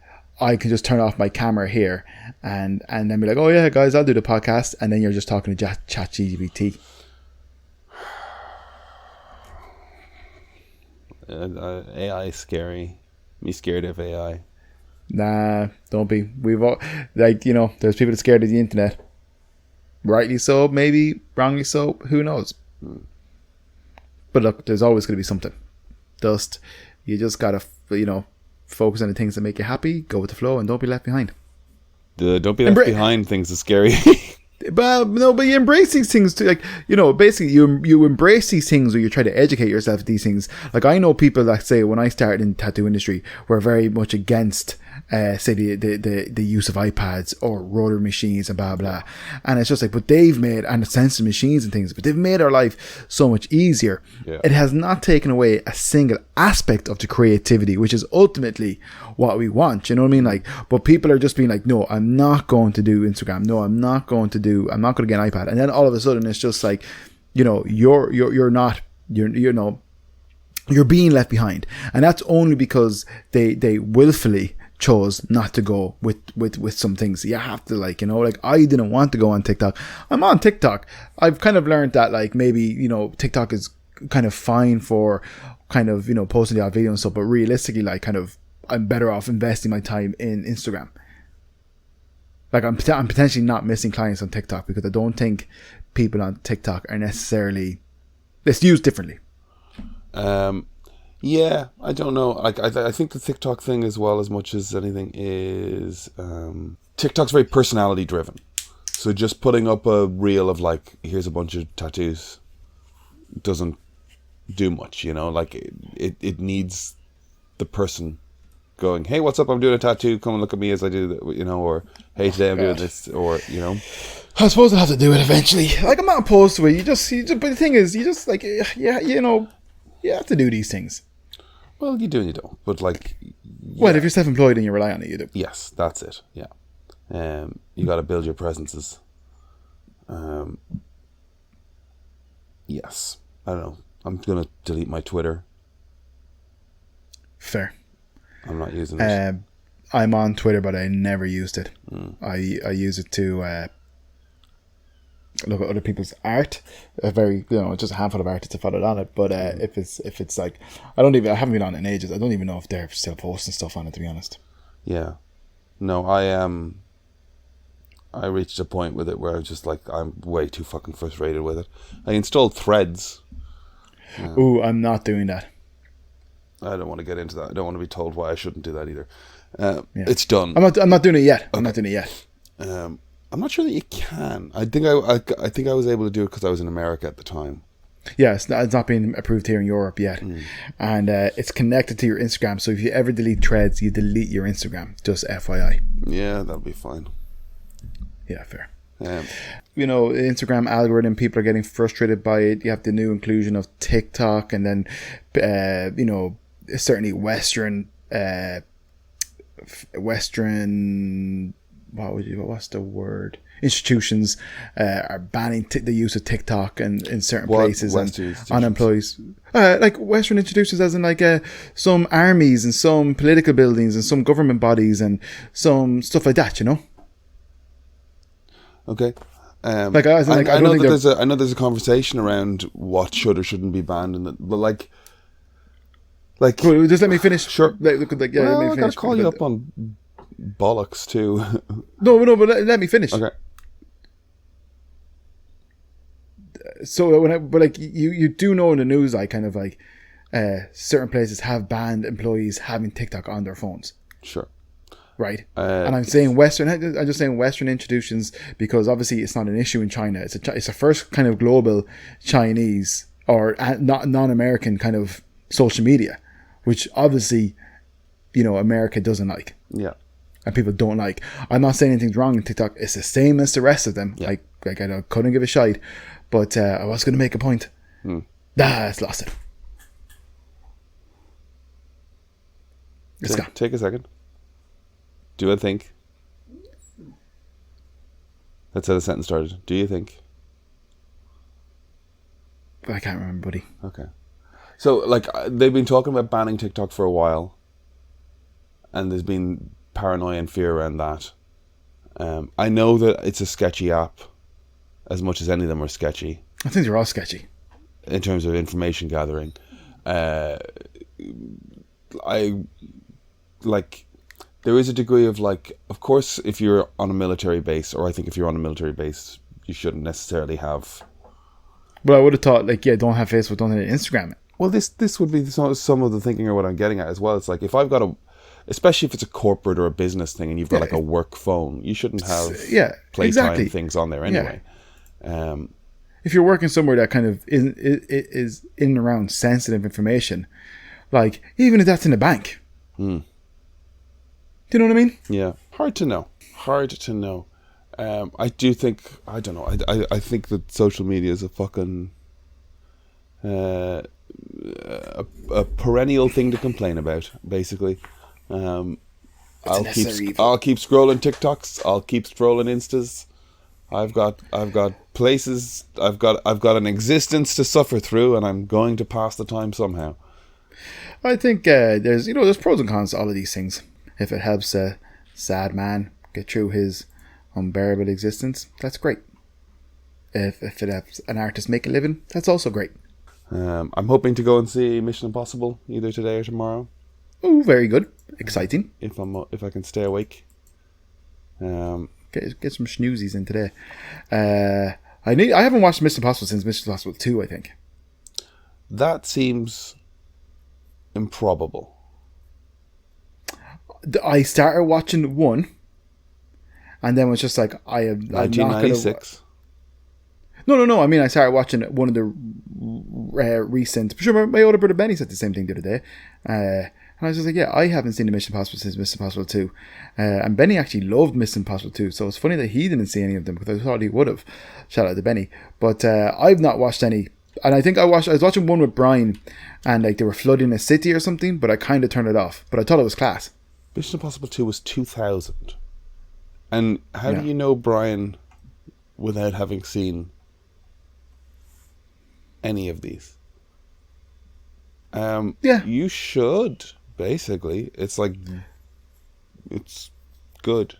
can just turn off my camera here and then be like, oh yeah, guys, I'll do the podcast, and then you're just talking to ChatGPT. AI is scary. Me scared of AI. Nah, don't be. We've all, like, you know, there's people that are scared of the internet. Rightly so, maybe wrongly so. Who knows? But look, there's always going to be something. You just gotta, you know, focus on the things that make you happy. Go with the flow, and don't be left behind. Don't be left behind. Things are scary. But you embrace these things too. Like, you know, basically you embrace these things, or you try to educate yourself with these things. Like I know people that say when I started in the tattoo industry were very much against say the use of iPads or rotor machines and blah blah. And it's just like, but they've made, and sensor machines and things, but they've made our life so much easier. Yeah. It has not taken away a single aspect of the creativity, which is ultimately what we want. You know what I mean? Like, but people are just being like, no, I'm not going to do Instagram. No, I'm not going to get an iPad. And then all of a sudden it's just like, you know, you're being left behind. And that's only because they willfully chose not to go with some things. You have to, like, you know, like I didn't want to go on TikTok. I'm on TikTok. I've kind of learned that, like, maybe, you know, TikTok is kind of fine for kind of, you know, posting the odd video and stuff, but realistically, like, kind of, I'm better off investing my time in Instagram. Like I'm potentially not missing clients on TikTok because I don't think people on TikTok are necessarily, it's used differently. Yeah, I don't know. Like I think the TikTok thing, as well, as much as anything, is TikTok's very personality driven. So just putting up a reel of, like, here's a bunch of tattoos doesn't do much, you know. Like it needs the person going, hey, what's up? I'm doing a tattoo. Come and look at me as I do that, you know. Or hey, today I'm doing this, or, you know. I suppose I'll have to do it eventually. Like, I'm not opposed to it. You just but the thing is, you just, like, yeah, you know, you have to do these things. Well, you do and you don't. But, like, yeah. Well, if you're self-employed and you rely on it, you do. Yes, that's it. Yeah. You got to build your presences. Yes. I don't know. I'm going to delete my Twitter. Fair. I'm not using it. I'm on Twitter, but I never used it. I use it to look at other people's art. A very, you know, just a handful of artists have followed on it. But if it's like, I haven't been on it in ages. I don't even know if they're still posting stuff on it, to be honest. Yeah. No, I reached a point with it where I was just like, I'm way too fucking frustrated with it. I installed Threads. Ooh, I'm not doing that. I don't want to get into that. I don't want to be told why I shouldn't do that either. Yeah. It's done. I'm not doing it yet. I'm not doing it yet. I'm not sure that you can. I think I was able to do it because I was in America at the time. Yeah, it's not being approved here in Europe yet. And it's connected to your Instagram. So if you ever delete Threads, you delete your Instagram. Just FYI. Yeah, that'll be fine. Yeah, fair. Um, You know, Instagram algorithm, people are getting frustrated by it. You have the new inclusion of TikTok, and then, you know, certainly Western, what's the word? Institutions are banning the use of TikTok and in certain places and on employees. Like Western institutions, as in like some armies and some political buildings and some government bodies and some stuff like that. You know. Okay. I know there's a conversation around what should or shouldn't be banned, but like, well, just let me finish. Sure. Let me I finish. gotta call you up on bollocks too. No, but let me finish. Okay. So you do know in the news, like kind of like certain places have banned employees having TikTok on their phones. Sure. Right. And I'm saying Western. I'm just saying Western institutions because obviously it's not an issue in China. It's a first kind of global Chinese or non-American kind of social media, which obviously, you know, America doesn't like. Yeah. And people don't like. I'm not saying anything's wrong in TikTok. It's the same as the rest of them. Yeah. Like I couldn't give a shite, but I was going to make a point. It's lost it. Let's go. Take a second. Do I think? That's how the sentence started. Do you think? I can't remember, buddy. Okay. So, like, they've been talking about banning TikTok for a while, and there's been paranoia and fear around that. I know that it's a sketchy app, as much as any of them are sketchy. I think they're all sketchy. In terms of information gathering. There is a degree of, like, of course, if you're on a military base, or I think if you're on a military base, you shouldn't necessarily have... Well, I would have thought, like, yeah, don't have Facebook, don't have Instagram. Well, this would be some of the thinking or what I'm getting at as well. It's like, if I've got especially if it's a corporate or a business thing and you've got like a work phone, you shouldn't have playtime things on there anyway. Yeah. If you're working somewhere that kind of is in and around sensitive information, like, even if that's in a bank... Do you know what I mean? Yeah. Hard to know. I do think, I don't know, I think that social media is a fucking a perennial thing to complain about, basically. I'll keep scrolling TikToks, I'll keep scrolling Instas. I've got places, I've got an existence to suffer through, and I'm going to pass the time somehow. I think there's pros and cons to all of these things. If it helps a sad man get through his unbearable existence, that's great. If it helps an artist make a living, that's also great. I'm hoping to go and see Mission Impossible either today or tomorrow. Oh, very good, exciting. If I can stay awake. Get some snoozies in today. I haven't watched Mission Impossible since Mission Impossible 2, I think. That seems improbable. I started watching 1, and then was just like, I am 1996. No. I mean, I started watching one of the recent. Sure, my older brother Benny said the same thing the other day, and I was just like, yeah, I haven't seen the Mission Impossible since Mission Impossible 2, and Benny actually loved Mission Impossible 2, so it's funny that he didn't see any of them because I thought he would have. Shout out to Benny, but I've not watched any. And I think I was watching one with Brian, and like they were flooding a city or something, but I kind of turned it off. But I thought it was class. Mission Impossible 2 was 2000. And how do you know Brian without having seen any of these? You should, basically. It's like, it's good.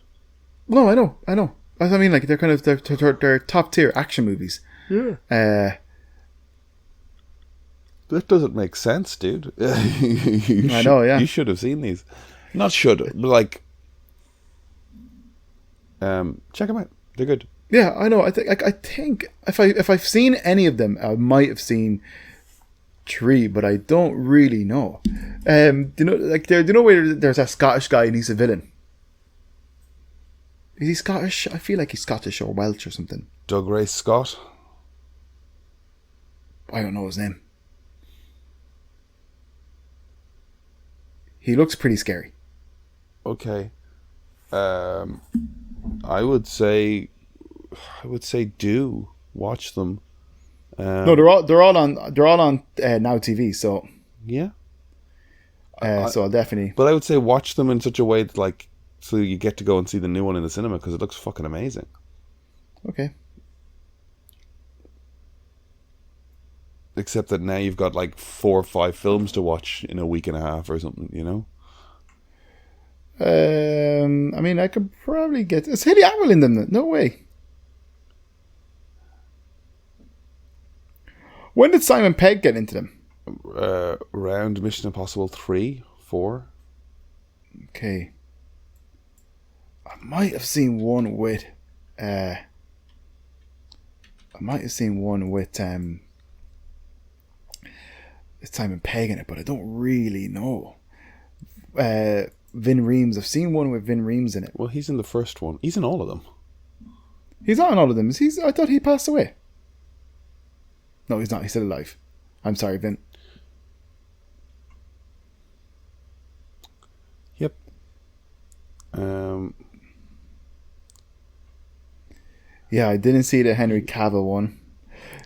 No, I know. I mean, like, they're kind of, they're top tier action movies. Yeah. That doesn't make sense, dude. I know, yeah. You should have seen these. Not should, but like, check them out. They're good. Yeah, I know. I think if I've seen any of them, I might have seen 3, but I don't really know. Do you know, like, do you know where there's a Scottish guy and he's a villain? Is he Scottish? I feel like he's Scottish or Welsh or something. Doug Ray Scott. I don't know his name. He looks pretty scary. Okay. I would say do watch them. No, they're all on Now TV. So Yeah. so I'll definitely. But I would say watch them in such a way that, like, so you get to go and see the new one in the cinema because it looks fucking amazing. Okay. Except that now you've got like 4 or 5 films to watch in a week and a half or something, you know? I mean, I could probably get. Is Haley Atwell in them? No way. When did Simon Pegg get into them? Around Mission Impossible 3, 4. Okay. I might have seen one with. Simon Pegg in it, but I don't really know. Vin Reams. I've seen one with Vin Reams in it. Well, he's in the first one. He's in all of them. He's not in all of them. I thought he passed away. No, he's not. He's still alive. I'm sorry, Vin. Yep. Yeah, I didn't see the Henry Cavill one.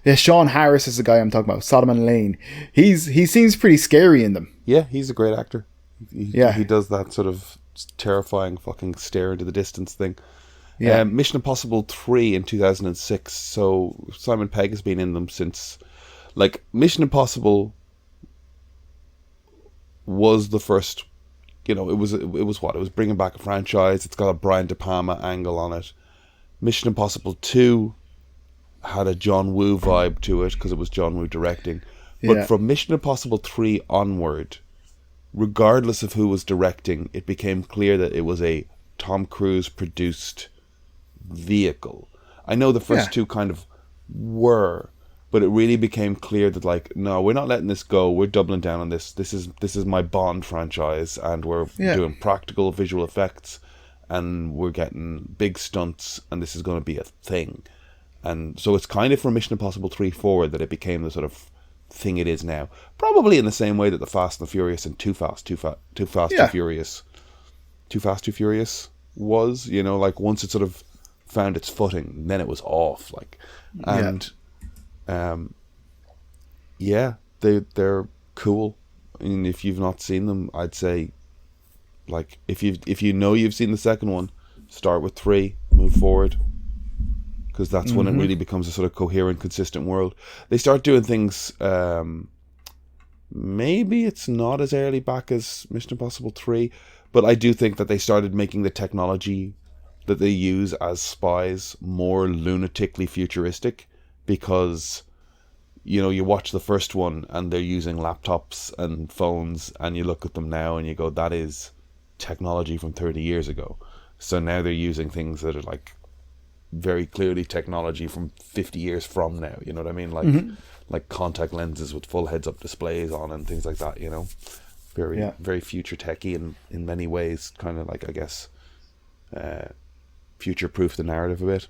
Yeah, Sean Harris is the guy I'm talking about. Solomon Lane. He seems pretty scary in them. Yeah, he's a great actor. Yeah. He does that sort of terrifying fucking stare into the distance thing. Yeah. Mission Impossible 3 in 2006. So Simon Pegg has been in them since, like, Mission Impossible was the first, you know, it was what? It was bringing back a franchise. It's got a Brian De Palma angle on it. Mission Impossible 2 had a John Woo vibe to it because it was John Woo directing. But Yeah. from Mission Impossible 3 onward, regardless of who was directing, it became clear that it was a Tom Cruise produced vehicle. I know the first 2 kind of were, but it really became clear that, like, no, we're not letting this go. We're doubling down on this. This is my Bond franchise, and we're doing practical visual effects, and we're getting big stunts, and this is going to be a thing. And so it's kind of from Mission Impossible 3 forward that it became the sort of thing it is now. Probably in the same way that the Fast and the Furious and Too Fast, Too Furious was, you know, like, once it sort of found its footing, then it was off, like, and they're cool. And if you've not seen them, I'd say, like, if you know you've seen the second one, start with 3, move forward, because that's when it really becomes a sort of coherent, consistent world. They start doing things. Maybe it's not as early back as Mission Impossible 3, but I do think that they started making the technology that they use as spies more lunatically futuristic, because, you know, you watch the first one and they're using laptops and phones, and you look at them now and you go, that is technology from 30 years ago. So now they're using things that are, like, very clearly technology from 50 years from now, you know what I mean? Like like contact lenses with full heads-up displays on and things like that, you know? Very future techy in many ways, kind of like, I guess, future-proof the narrative a bit.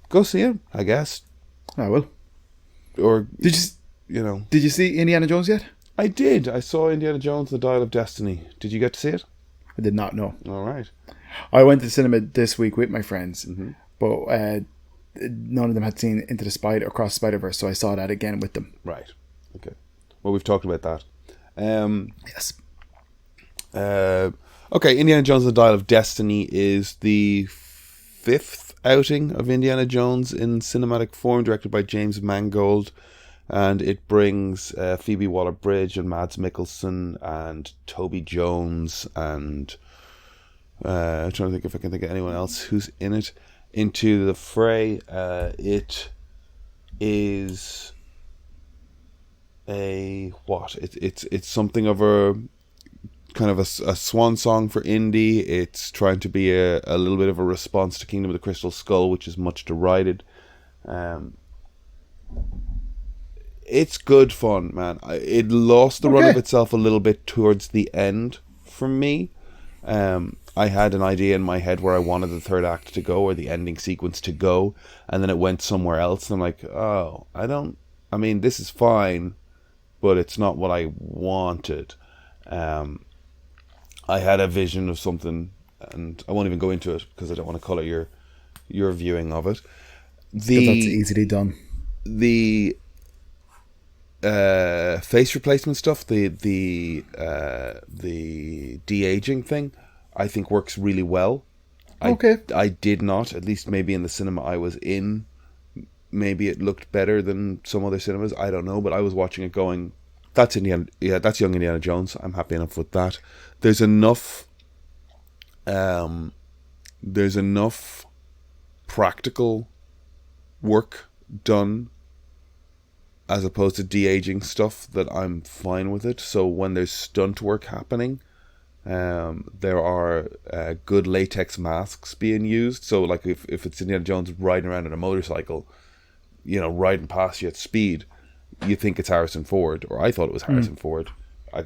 Go see it, I guess. I will. Or, Did you see Indiana Jones yet? I did. I saw Indiana Jones and the Dial of Destiny. Did you get to see it? I did not know. All right. I went to the cinema this week with my friends, but none of them had seen Across the Spider-Verse, so I saw that again with them. Right. Okay. Well, we've talked about that. Yes. Okay, Indiana Jones and the Dial of Destiny is the 5th outing of Indiana Jones in cinematic form, directed by James Mangold, and it brings Phoebe Waller-Bridge and Mads Mikkelsen and Toby Jones and I'm trying to think if I can think of anyone else who's in it into the fray. It is it's something of a kind of a swan song for Indy. It's trying to be a little bit of a response to Kingdom of the Crystal Skull, which is much derided. It's good fun, man. It lost the run of itself a little bit towards the end for me. I had an idea in my head where I wanted the third act to go, or the ending sequence to go, and then it went somewhere else. And I'm like, oh, I mean, this is fine, but it's not what I wanted. I had a vision of something, and I won't even go into it because I don't want to colour your viewing of it. That's easily done. The face replacement stuff, the de-aging thing, I think works really well. I did not, at least maybe in the cinema I was in, maybe it looked better than some other cinemas. I don't know, but I was watching it going, that's young Indiana Jones. I'm happy enough with that. There's enough practical work done as opposed to de-aging stuff that I'm fine with it. So when there's stunt work happening, there are good latex masks being used. So like if it's Indiana Jones riding around on a motorcycle, riding past you at speed, you think it's Harrison Ford, or I thought it was Harrison Ford.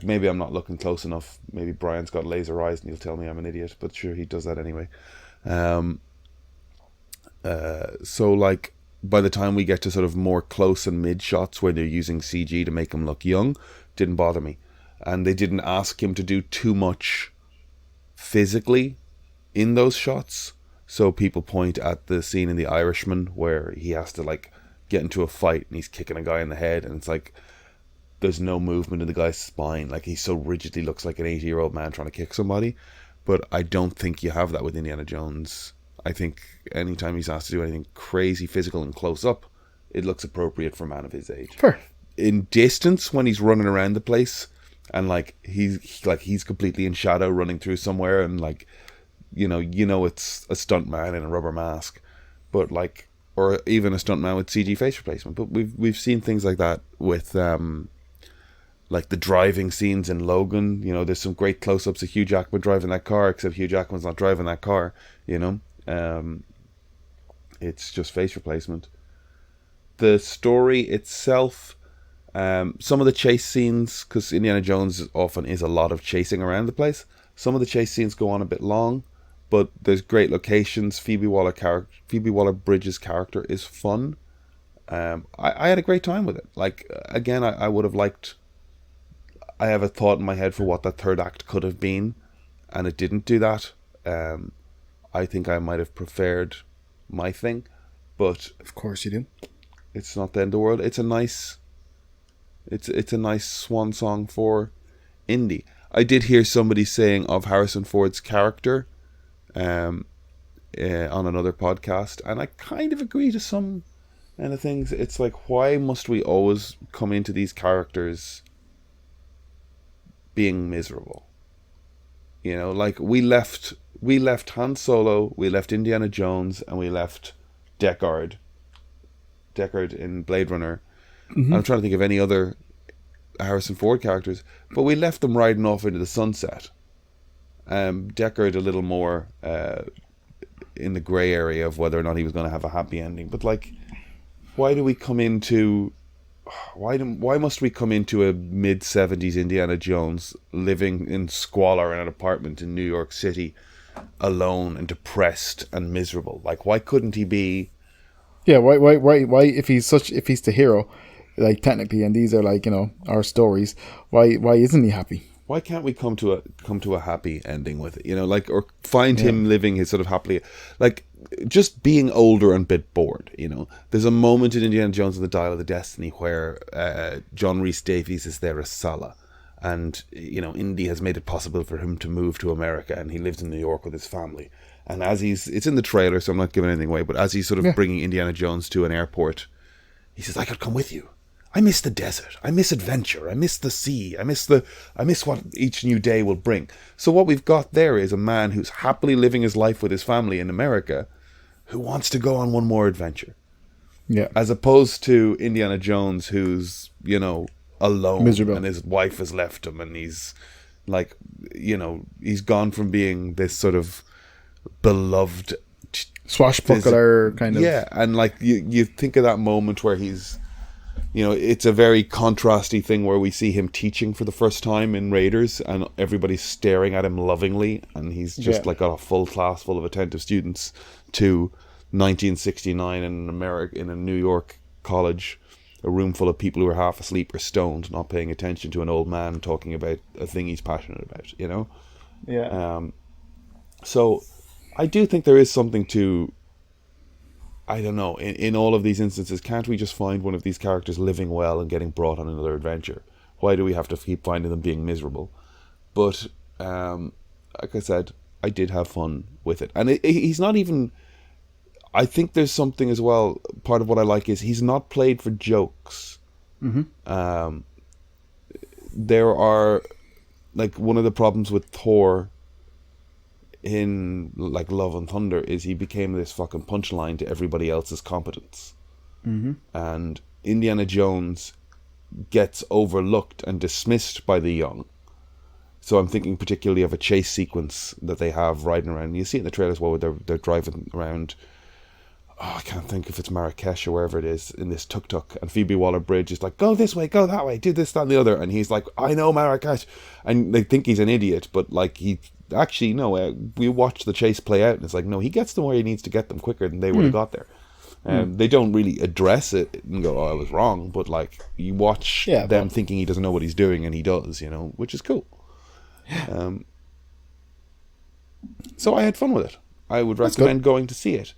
Maybe I'm not looking close enough. Maybe Brian's got laser eyes and he'll tell me I'm an idiot, but sure, he does that anyway. So like by the time we get to sort of more close and mid shots where they're using CG to make him look young, didn't bother me. And they didn't ask him to do too much physically in those shots. So people point at the scene in The Irishman where he has to like get into a fight and he's kicking a guy in the head, and it's like there's no movement in the guy's spine. Like he so rigidly looks like an 80-year-old man trying to kick somebody. But I don't think you have that with Indiana Jones. I think anytime he's asked to do anything crazy physical and close up, it looks appropriate for a man of his age. Fair. In distance, when he's running around the place and like he's completely in shadow running through somewhere, and like it's a stunt man in a rubber mask, but like, or even a stunt man with CG face replacement. But we've seen things like that with like the driving scenes in Logan. There's some great close-ups of Hugh Jackman driving that car, except Hugh Jackman's not driving that car. It's just face replacement. The story itself, some of the chase scenes, because Indiana Jones often is a lot of chasing around the place, some of the chase scenes go on a bit long, but there's great locations. Phoebe Waller-Bridge's character is fun. I had a great time with it. Like, again, I would have liked, I have a thought in my head for what that third act could have been, and it didn't do that. I think I might have preferred my thing, but of course you do. It's not the end of the world. It's a nice swan song for Indy. I did hear somebody saying of Harrison Ford's character on another podcast, and I kind of agree to some kind of things. It's like, why must we always come into these characters being miserable? Like we left Han Solo, we left Indiana Jones, and we left Deckard in Blade Runner. Mm-hmm. I'm trying to think of any other Harrison Ford characters, but we left them riding off into the sunset. Deckard a little more in the grey area of whether or not he was going to have a happy ending. But like, why must we come into a mid-70s Indiana Jones living in squalor in an apartment in New York City, alone and depressed and miserable? Like, why couldn't he be? Yeah, why if he's the hero, like technically, and these are like, our stories, why isn't he happy? Why can't we come to a happy ending with it? Like, or find him living his sort of happily, like, just being older and a bit bored. There's a moment in Indiana Jones and the Dial of the Destiny where John Rhys Davies is there as Sala, and Indy has made it possible for him to move to America, and he lives in New York with his family. And as it's in the trailer, so I'm not giving anything away, but as he's sort of bringing Indiana Jones to an airport, he says, "I could come with you. I miss the desert. I miss adventure. I miss the sea. I miss what each new day will bring." So what we've got there is a man who's happily living his life with his family in America, who wants to go on one more adventure. Yeah. As opposed to Indiana Jones, who's, alone, miserable, and his wife has left him, and he's like, he's gone from being this sort of beloved swashbuckler kind of. Yeah, and like you think of that moment where he's it's a very contrasty thing where we see him teaching for the first time in Raiders, and everybody's staring at him lovingly, and he's just like got a full class full of attentive students, to 1969 in a New York college, a room full of people who are half asleep or stoned, not paying attention to an old man talking about a thing he's passionate about. Yeah. So I do think there is something to, I don't know, in all of these instances, can't we just find one of these characters living well and getting brought on another adventure? Why do we have to keep finding them being miserable? But, like I said, I did have fun with it. And he's not even, I think there's something as well, part of what I like is he's not played for jokes. Mm-hmm. There are, like, one of the problems with Thor in like Love and Thunder is he became this fucking punchline to everybody else's competence. Mm-hmm. And Indiana Jones gets overlooked and dismissed by the young. So I'm thinking particularly of a chase sequence that they have riding around. You see it in the trailer as well, where they're driving around, I can't think if it's Marrakesh or wherever it is, in this tuk-tuk, and Phoebe Waller-Bridge is like, go this way, go that way, do this, that and the other, and he's like, I know Marrakesh, and they think he's an idiot, but like he actually, no, we watch the chase play out, and it's like, no, he gets them where he needs to get them quicker than they would have got there. They don't really address it and go, oh, I was wrong, but like you watch them thinking he doesn't know what he's doing, and he does, which is cool. So I had fun with it. I would recommend going to see it.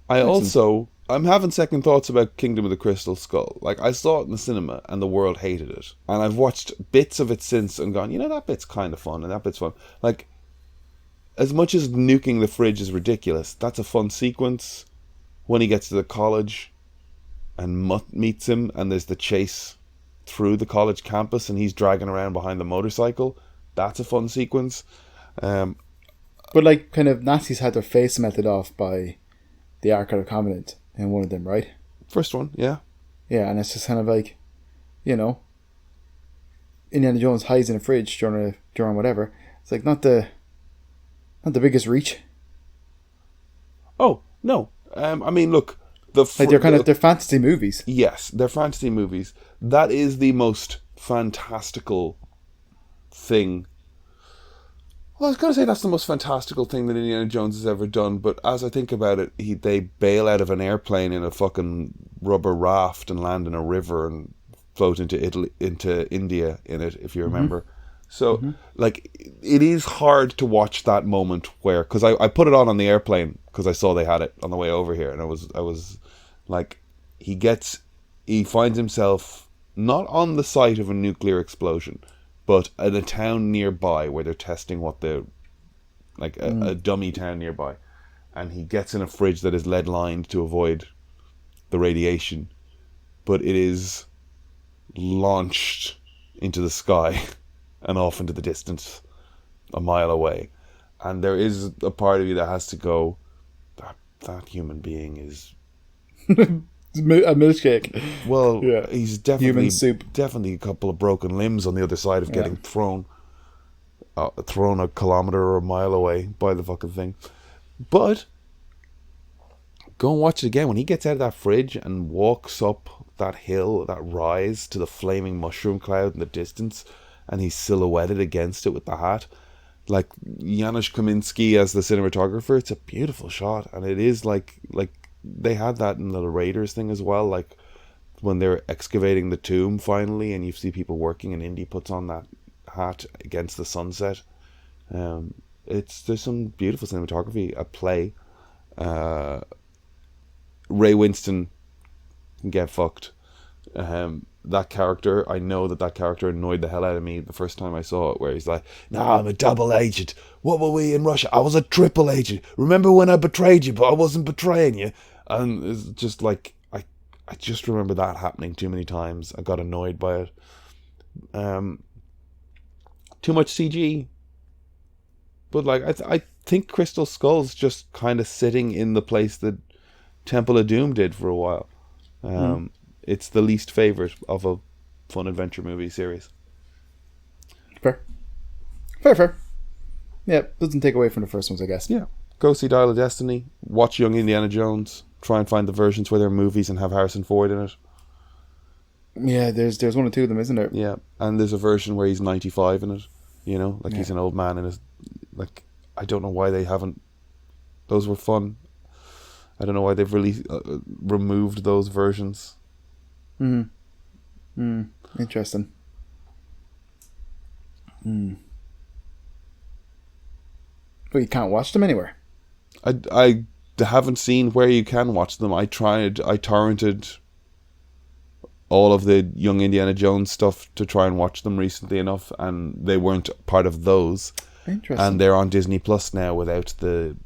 I'm having second thoughts about Kingdom of the Crystal Skull. Like, I saw it in the cinema and the world hated it. And I've watched bits of it since and gone, that bit's kind of fun and that bit's fun. Like, as much as nuking the fridge is ridiculous, that's a fun sequence. When he gets to the college and Mutt meets him and there's the chase through the college campus and he's dragging around behind the motorcycle, that's a fun sequence. But like, kind of, Nazis had their face melted off by the Ark of the Covenant in one of them, right? First one, yeah. Yeah, and it's just kind of like, Indiana Jones hides in a fridge during whatever. It's like not the biggest reach. Oh no, I mean, look, they're fantasy movies. Yes, they're fantasy movies. That is the most fantastical thing. Well, I was going to say that's the most fantastical thing that Indiana Jones has ever done, but as I think about it, they bail out of an airplane in a fucking rubber raft and land in a river and float into India in it, if you remember. So, like, it is hard to watch that moment where, because I put it on the airplane because I saw they had it on the way over here, and I was like, he finds himself not on the site of a nuclear explosion, but in a town nearby where they're testing a dummy town nearby. And he gets in a fridge that is lead lined to avoid the radiation. But it is launched into the sky and off into the distance a mile away. And there is a part of you that has to go, that human being is... A milkshake. Well, he's definitely a couple of broken limbs on the other side of getting thrown a kilometer or a mile away by the fucking thing. But go and watch it again. When he gets out of that fridge and walks up that hill, that rise to the flaming mushroom cloud in the distance, and he's silhouetted against it with the hat, like Janusz Kaminski as the cinematographer, it's a beautiful shot, and it is like they had that in the Raiders thing as well, like when they're excavating the tomb finally and you see people working and Indy puts on that hat against the sunset. There's some beautiful cinematography at play. Ray Winston can get fucked. That character, I know that character annoyed the hell out of me the first time I saw it, where he's like, no, I'm a double agent. What were we in Russia? I was a triple agent. Remember when I betrayed you, but I wasn't betraying you? And it's just like, I just remember that happening too many times. I got annoyed by it. Too much CG. But like, I think Crystal Skull's just kind of sitting in the place that Temple of Doom did for a while. It's the least favourite of a fun adventure movie series. Fair. Yeah, doesn't take away from the first ones, I guess. Yeah. Go see Dial of Destiny. Watch Young Indiana Jones. Try and find the versions where they're movies and have Harrison Ford in it. Yeah, there's one or two of them, isn't there? Yeah, and there's a version where he's 95 in it. You know, like he's an old man in his. Like, I don't know why they haven't. Those were fun. I don't know why they've really removed those versions. Interesting. But you can't watch them anywhere. I haven't seen where you can watch them. I torrented all of the Young Indiana Jones stuff to try and watch them recently enough, and they weren't part of those. Interesting. And they're on Disney Plus now without the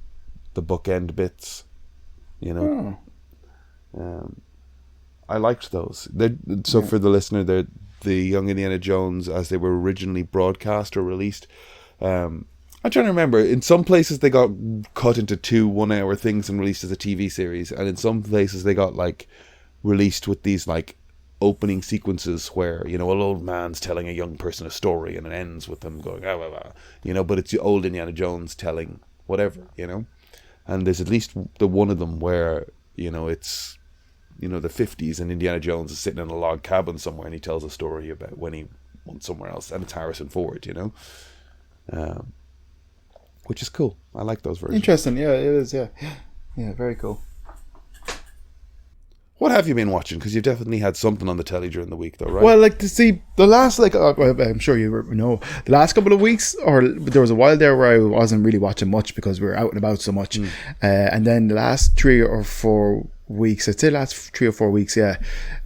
bookend bits. You know. I liked those. For the listener, they're the Young Indiana Jones as they were originally broadcast or released. I'm trying to remember. In some places they got cut into 2 1-hour things and released as a TV series, and in some places they got like released with these like opening sequences where, you know, an old man's telling a young person a story and it ends with them going ah, ah, ah, you know, but it's the old Indiana Jones telling whatever, you know. And there's at least the one of them where, you know, it's, you know, the 50s and Indiana Jones is sitting in a log cabin somewhere and he tells a story about when he went somewhere else, and it's Harrison Ford, you know. Which is cool. I like those versions. Interesting, yeah, it is, yeah. Yeah, very cool. What have you been watching? Because you've definitely had something on the telly during the week, though, right? Well, like, to see the last, like, I'm sure you know, the last couple of weeks, or there was a while there where I wasn't really watching much because we were out and about so much. And then the last 3 or 4 weeks, I'd say last 3 or 4 weeks,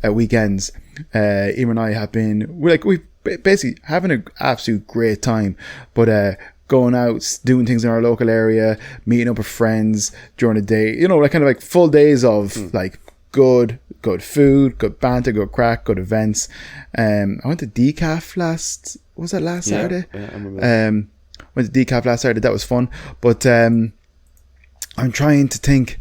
weekends, Emma and I have been, we basically having an absolute great time, but going out, doing things in our local area, meeting up with friends during the day, you know, like kind of like full days of like good food, good banter, good crack, good events. I went to Decaf last Saturday? Yeah, I remember. Went to Decaf last Saturday, that was fun. But I'm trying to think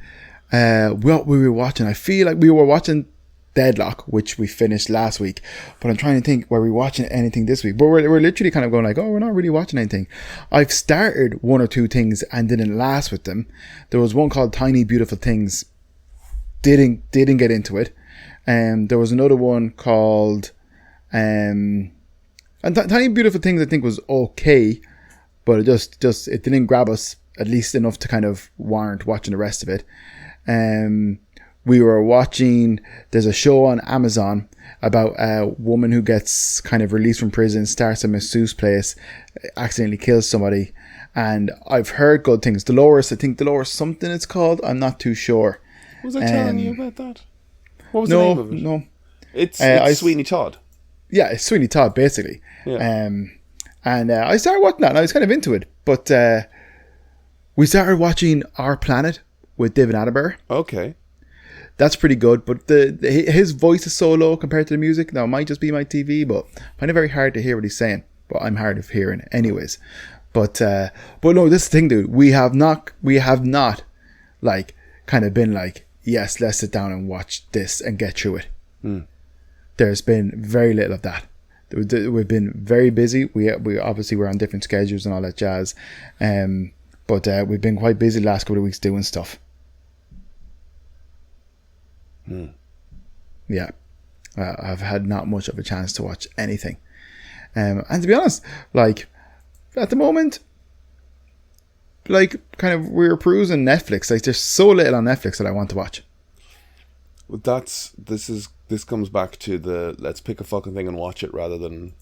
what we were watching. I feel like we were watching Deadlock, which we finished last week, but I'm trying to think, were we watching anything this week? But we're literally kind of going like, oh, we're not really watching anything. I've started 1 or 2 things and didn't last with them. There was one called Tiny Beautiful Things, didn't get into it. There was another one called and Tiny Beautiful Things I think was okay, but it just it didn't grab us at least enough to kind of warrant watching the rest of it. We were watching, there's a show on Amazon about a woman who gets kind of released from prison, starts a masseuse place, accidentally kills somebody, and I've heard good things. Dolores, I think Dolores something it's called, I'm not too sure. Was I telling you about that? What was the name of it? No. It's Sweeney Todd. Yeah, it's Sweeney Todd, basically. Yeah. And I started watching that and I was kind of into it, but we started watching Our Planet with David Attenborough. Okay. That's pretty good, but his voice is so low compared to the music. Now, it might just be my TV, but I find it very hard to hear what he's saying. But I'm hard of hearing anyways. But no, this thing, dude, we have not like kind of been like, yes, let's sit down and watch this and get through it. There's been very little of that. We've been very busy. We obviously we're on different schedules and all that jazz. But we've been quite busy the last couple of weeks doing stuff. Yeah, I've had not much of a chance to watch anything, and to be honest, like at the moment, like kind of we're perusing Netflix. Like there's so little on Netflix that I want to watch. Well, this comes back to the let's pick a fucking thing and watch it rather than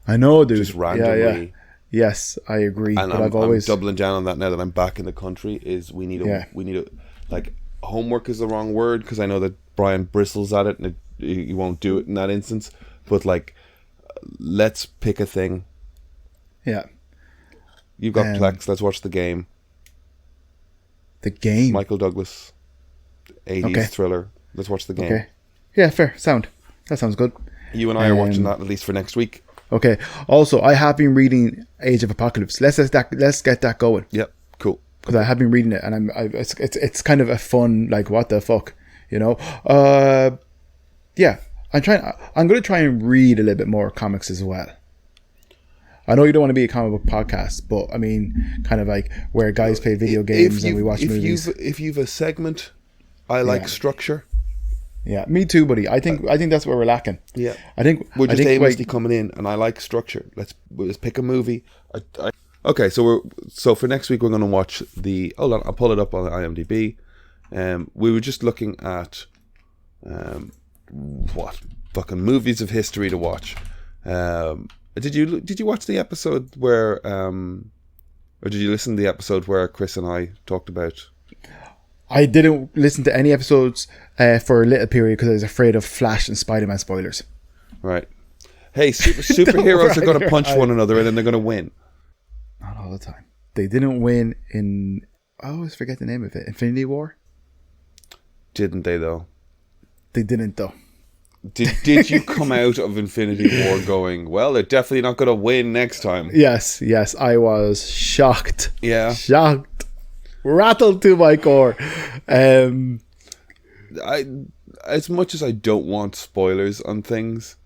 I know, dude. Just randomly. Yeah. Yes, I agree. And but I'm always doubling down on that now that I'm back in the country. Is we need a like homework is the wrong word because I know that Brian bristles at it and he won't do it in that instance. But like, let's pick a thing. Yeah. You've got Plex. Let's watch The Game. The Game. Michael Douglas, 80s thriller. Let's watch The Game. Okay. Yeah, fair. That sounds good. You and I are watching that at least for next week. Okay. Also, I have been reading Age of Apocalypse. Let's get that going. Yep. Cool. Because I have been reading it, and it's kind of a fun, like, what the fuck, you know? Yeah. I'm going to try and read a little bit more comics as well. I know you don't want to be a comic book podcast, but I mean, kind of like where guys play video games and we watch movies. If you've a segment, I like structure. Yeah, me too, buddy. I think that's where we're lacking. Yeah, I think we're just I think, aimlessly coming in, and I like structure. Let's pick a movie. Okay, so for next week we're going to watch the. Hold on, I'll pull it up on IMDb. We were just looking at what fucking movies of history to watch. Did you watch the episode where or did you listen to the episode where Chris and I talked about? I didn't listen to any episodes for a little period because I was afraid of Flash and Spider-Man spoilers. Right. Hey, superheroes are going to punch one another and then they're going to win. Not all the time. They didn't win in. I always forget the name of it. Infinity War. Didn't they though? They didn't though. Did you come out of Infinity War going, well, they're definitely not going to win next time? Yes, I was shocked. Yeah. Shocked. Rattled to my core. As much as I don't want spoilers on things,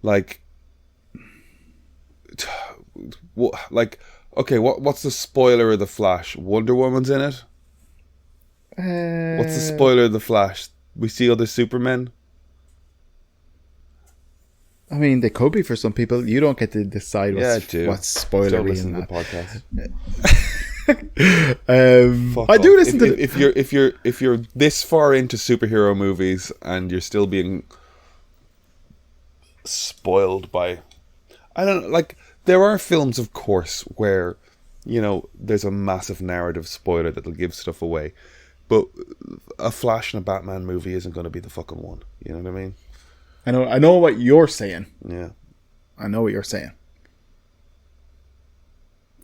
like okay, what's the spoiler of The Flash? Wonder Woman's in it? What's the spoiler of The Flash? We see other Supermen? I mean, they could be for some people. You don't get to decide what's spoilery don't listen in to the podcast. I do listen to if you're this far into superhero movies and you're still being spoiled by, I don't know, like there are films, of course, where there's a massive narrative spoiler that'll give stuff away, but a Flash and a Batman movie isn't going to be the fucking one. You know what I mean? I know what you're saying. Yeah. I know what you're saying.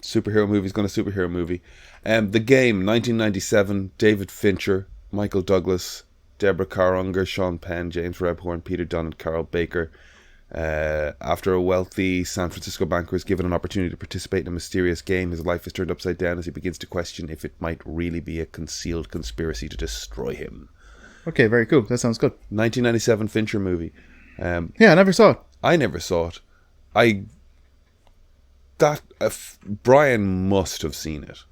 Superhero movie's going to superhero movie. The Game, 1997, David Fincher, Michael Douglas, Deborah Carr-Unger, Sean Penn, James Rebhorn, Peter Dunn and Carol Baker. After a wealthy San Francisco banker is given an opportunity to participate in a mysterious game, his life is turned upside down as he begins to question if it might really be a concealed conspiracy to destroy him. Okay, very cool. That sounds good. 1997 Fincher movie. Yeah, I never saw it. I never saw it. Brian must have seen it,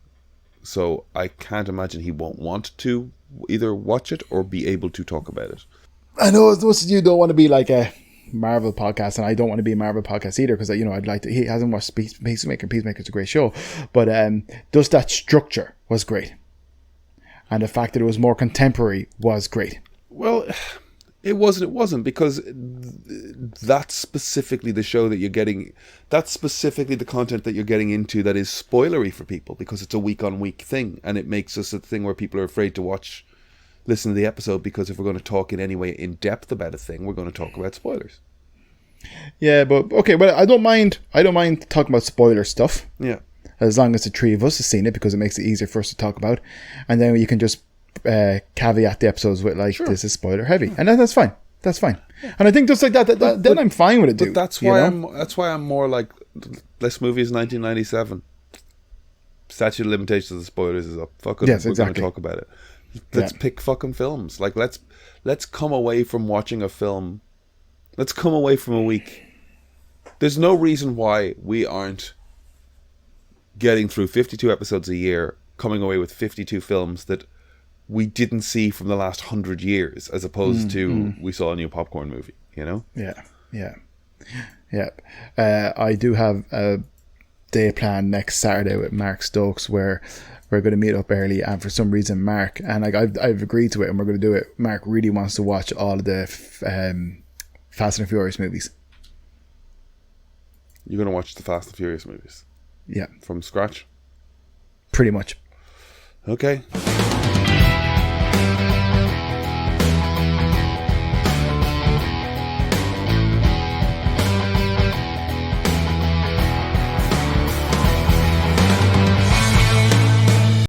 so I can't imagine he won't want to either watch it or be able to talk about it. I know as much as you don't want to be like a Marvel podcast, and I don't want to be a Marvel podcast either, because I'd like to. He hasn't watched Peacemaker. Peacemaker's a great show, but just that structure was great, and the fact that it was more contemporary was great. Well, it wasn't because that's specifically the show that you're getting. That's specifically the content that you're getting into that is spoilery for people, because it's a week-on-week thing, and it makes us a thing where people are afraid to listen to the episode, because if we're going to talk in any way in depth about a thing, we're going to talk about spoilers. Yeah, but okay, well, I don't mind talking about spoiler stuff. Yeah, as long as the three of us have seen it, because it makes it easier for us to talk about, and then you can just caveat the episodes with This is spoiler heavy, and that's fine. That's fine. And I think just like that, then I'm fine with it, dude. But that's why I'm more like, this movie is 1997. Statute of limitations of the spoilers is up. Fuck it, yes, we're exactly. going to talk about it. Let's pick fucking films. Like let's come away from watching a film. Let's come away from a week. There's no reason why we aren't getting through 52 episodes a year, coming away with 52 films that we didn't see from the last 100 years, as opposed to we saw a new popcorn movie, Yeah. I do have a day planned next Saturday with Mark Stokes where we're going to meet up early, and for some reason Mark, and I've agreed to it, and we're going to do it, Mark really wants to watch all of the Fast and Furious movies. You're going to watch the Fast and Furious movies? Yeah. From scratch? Pretty much. Okay.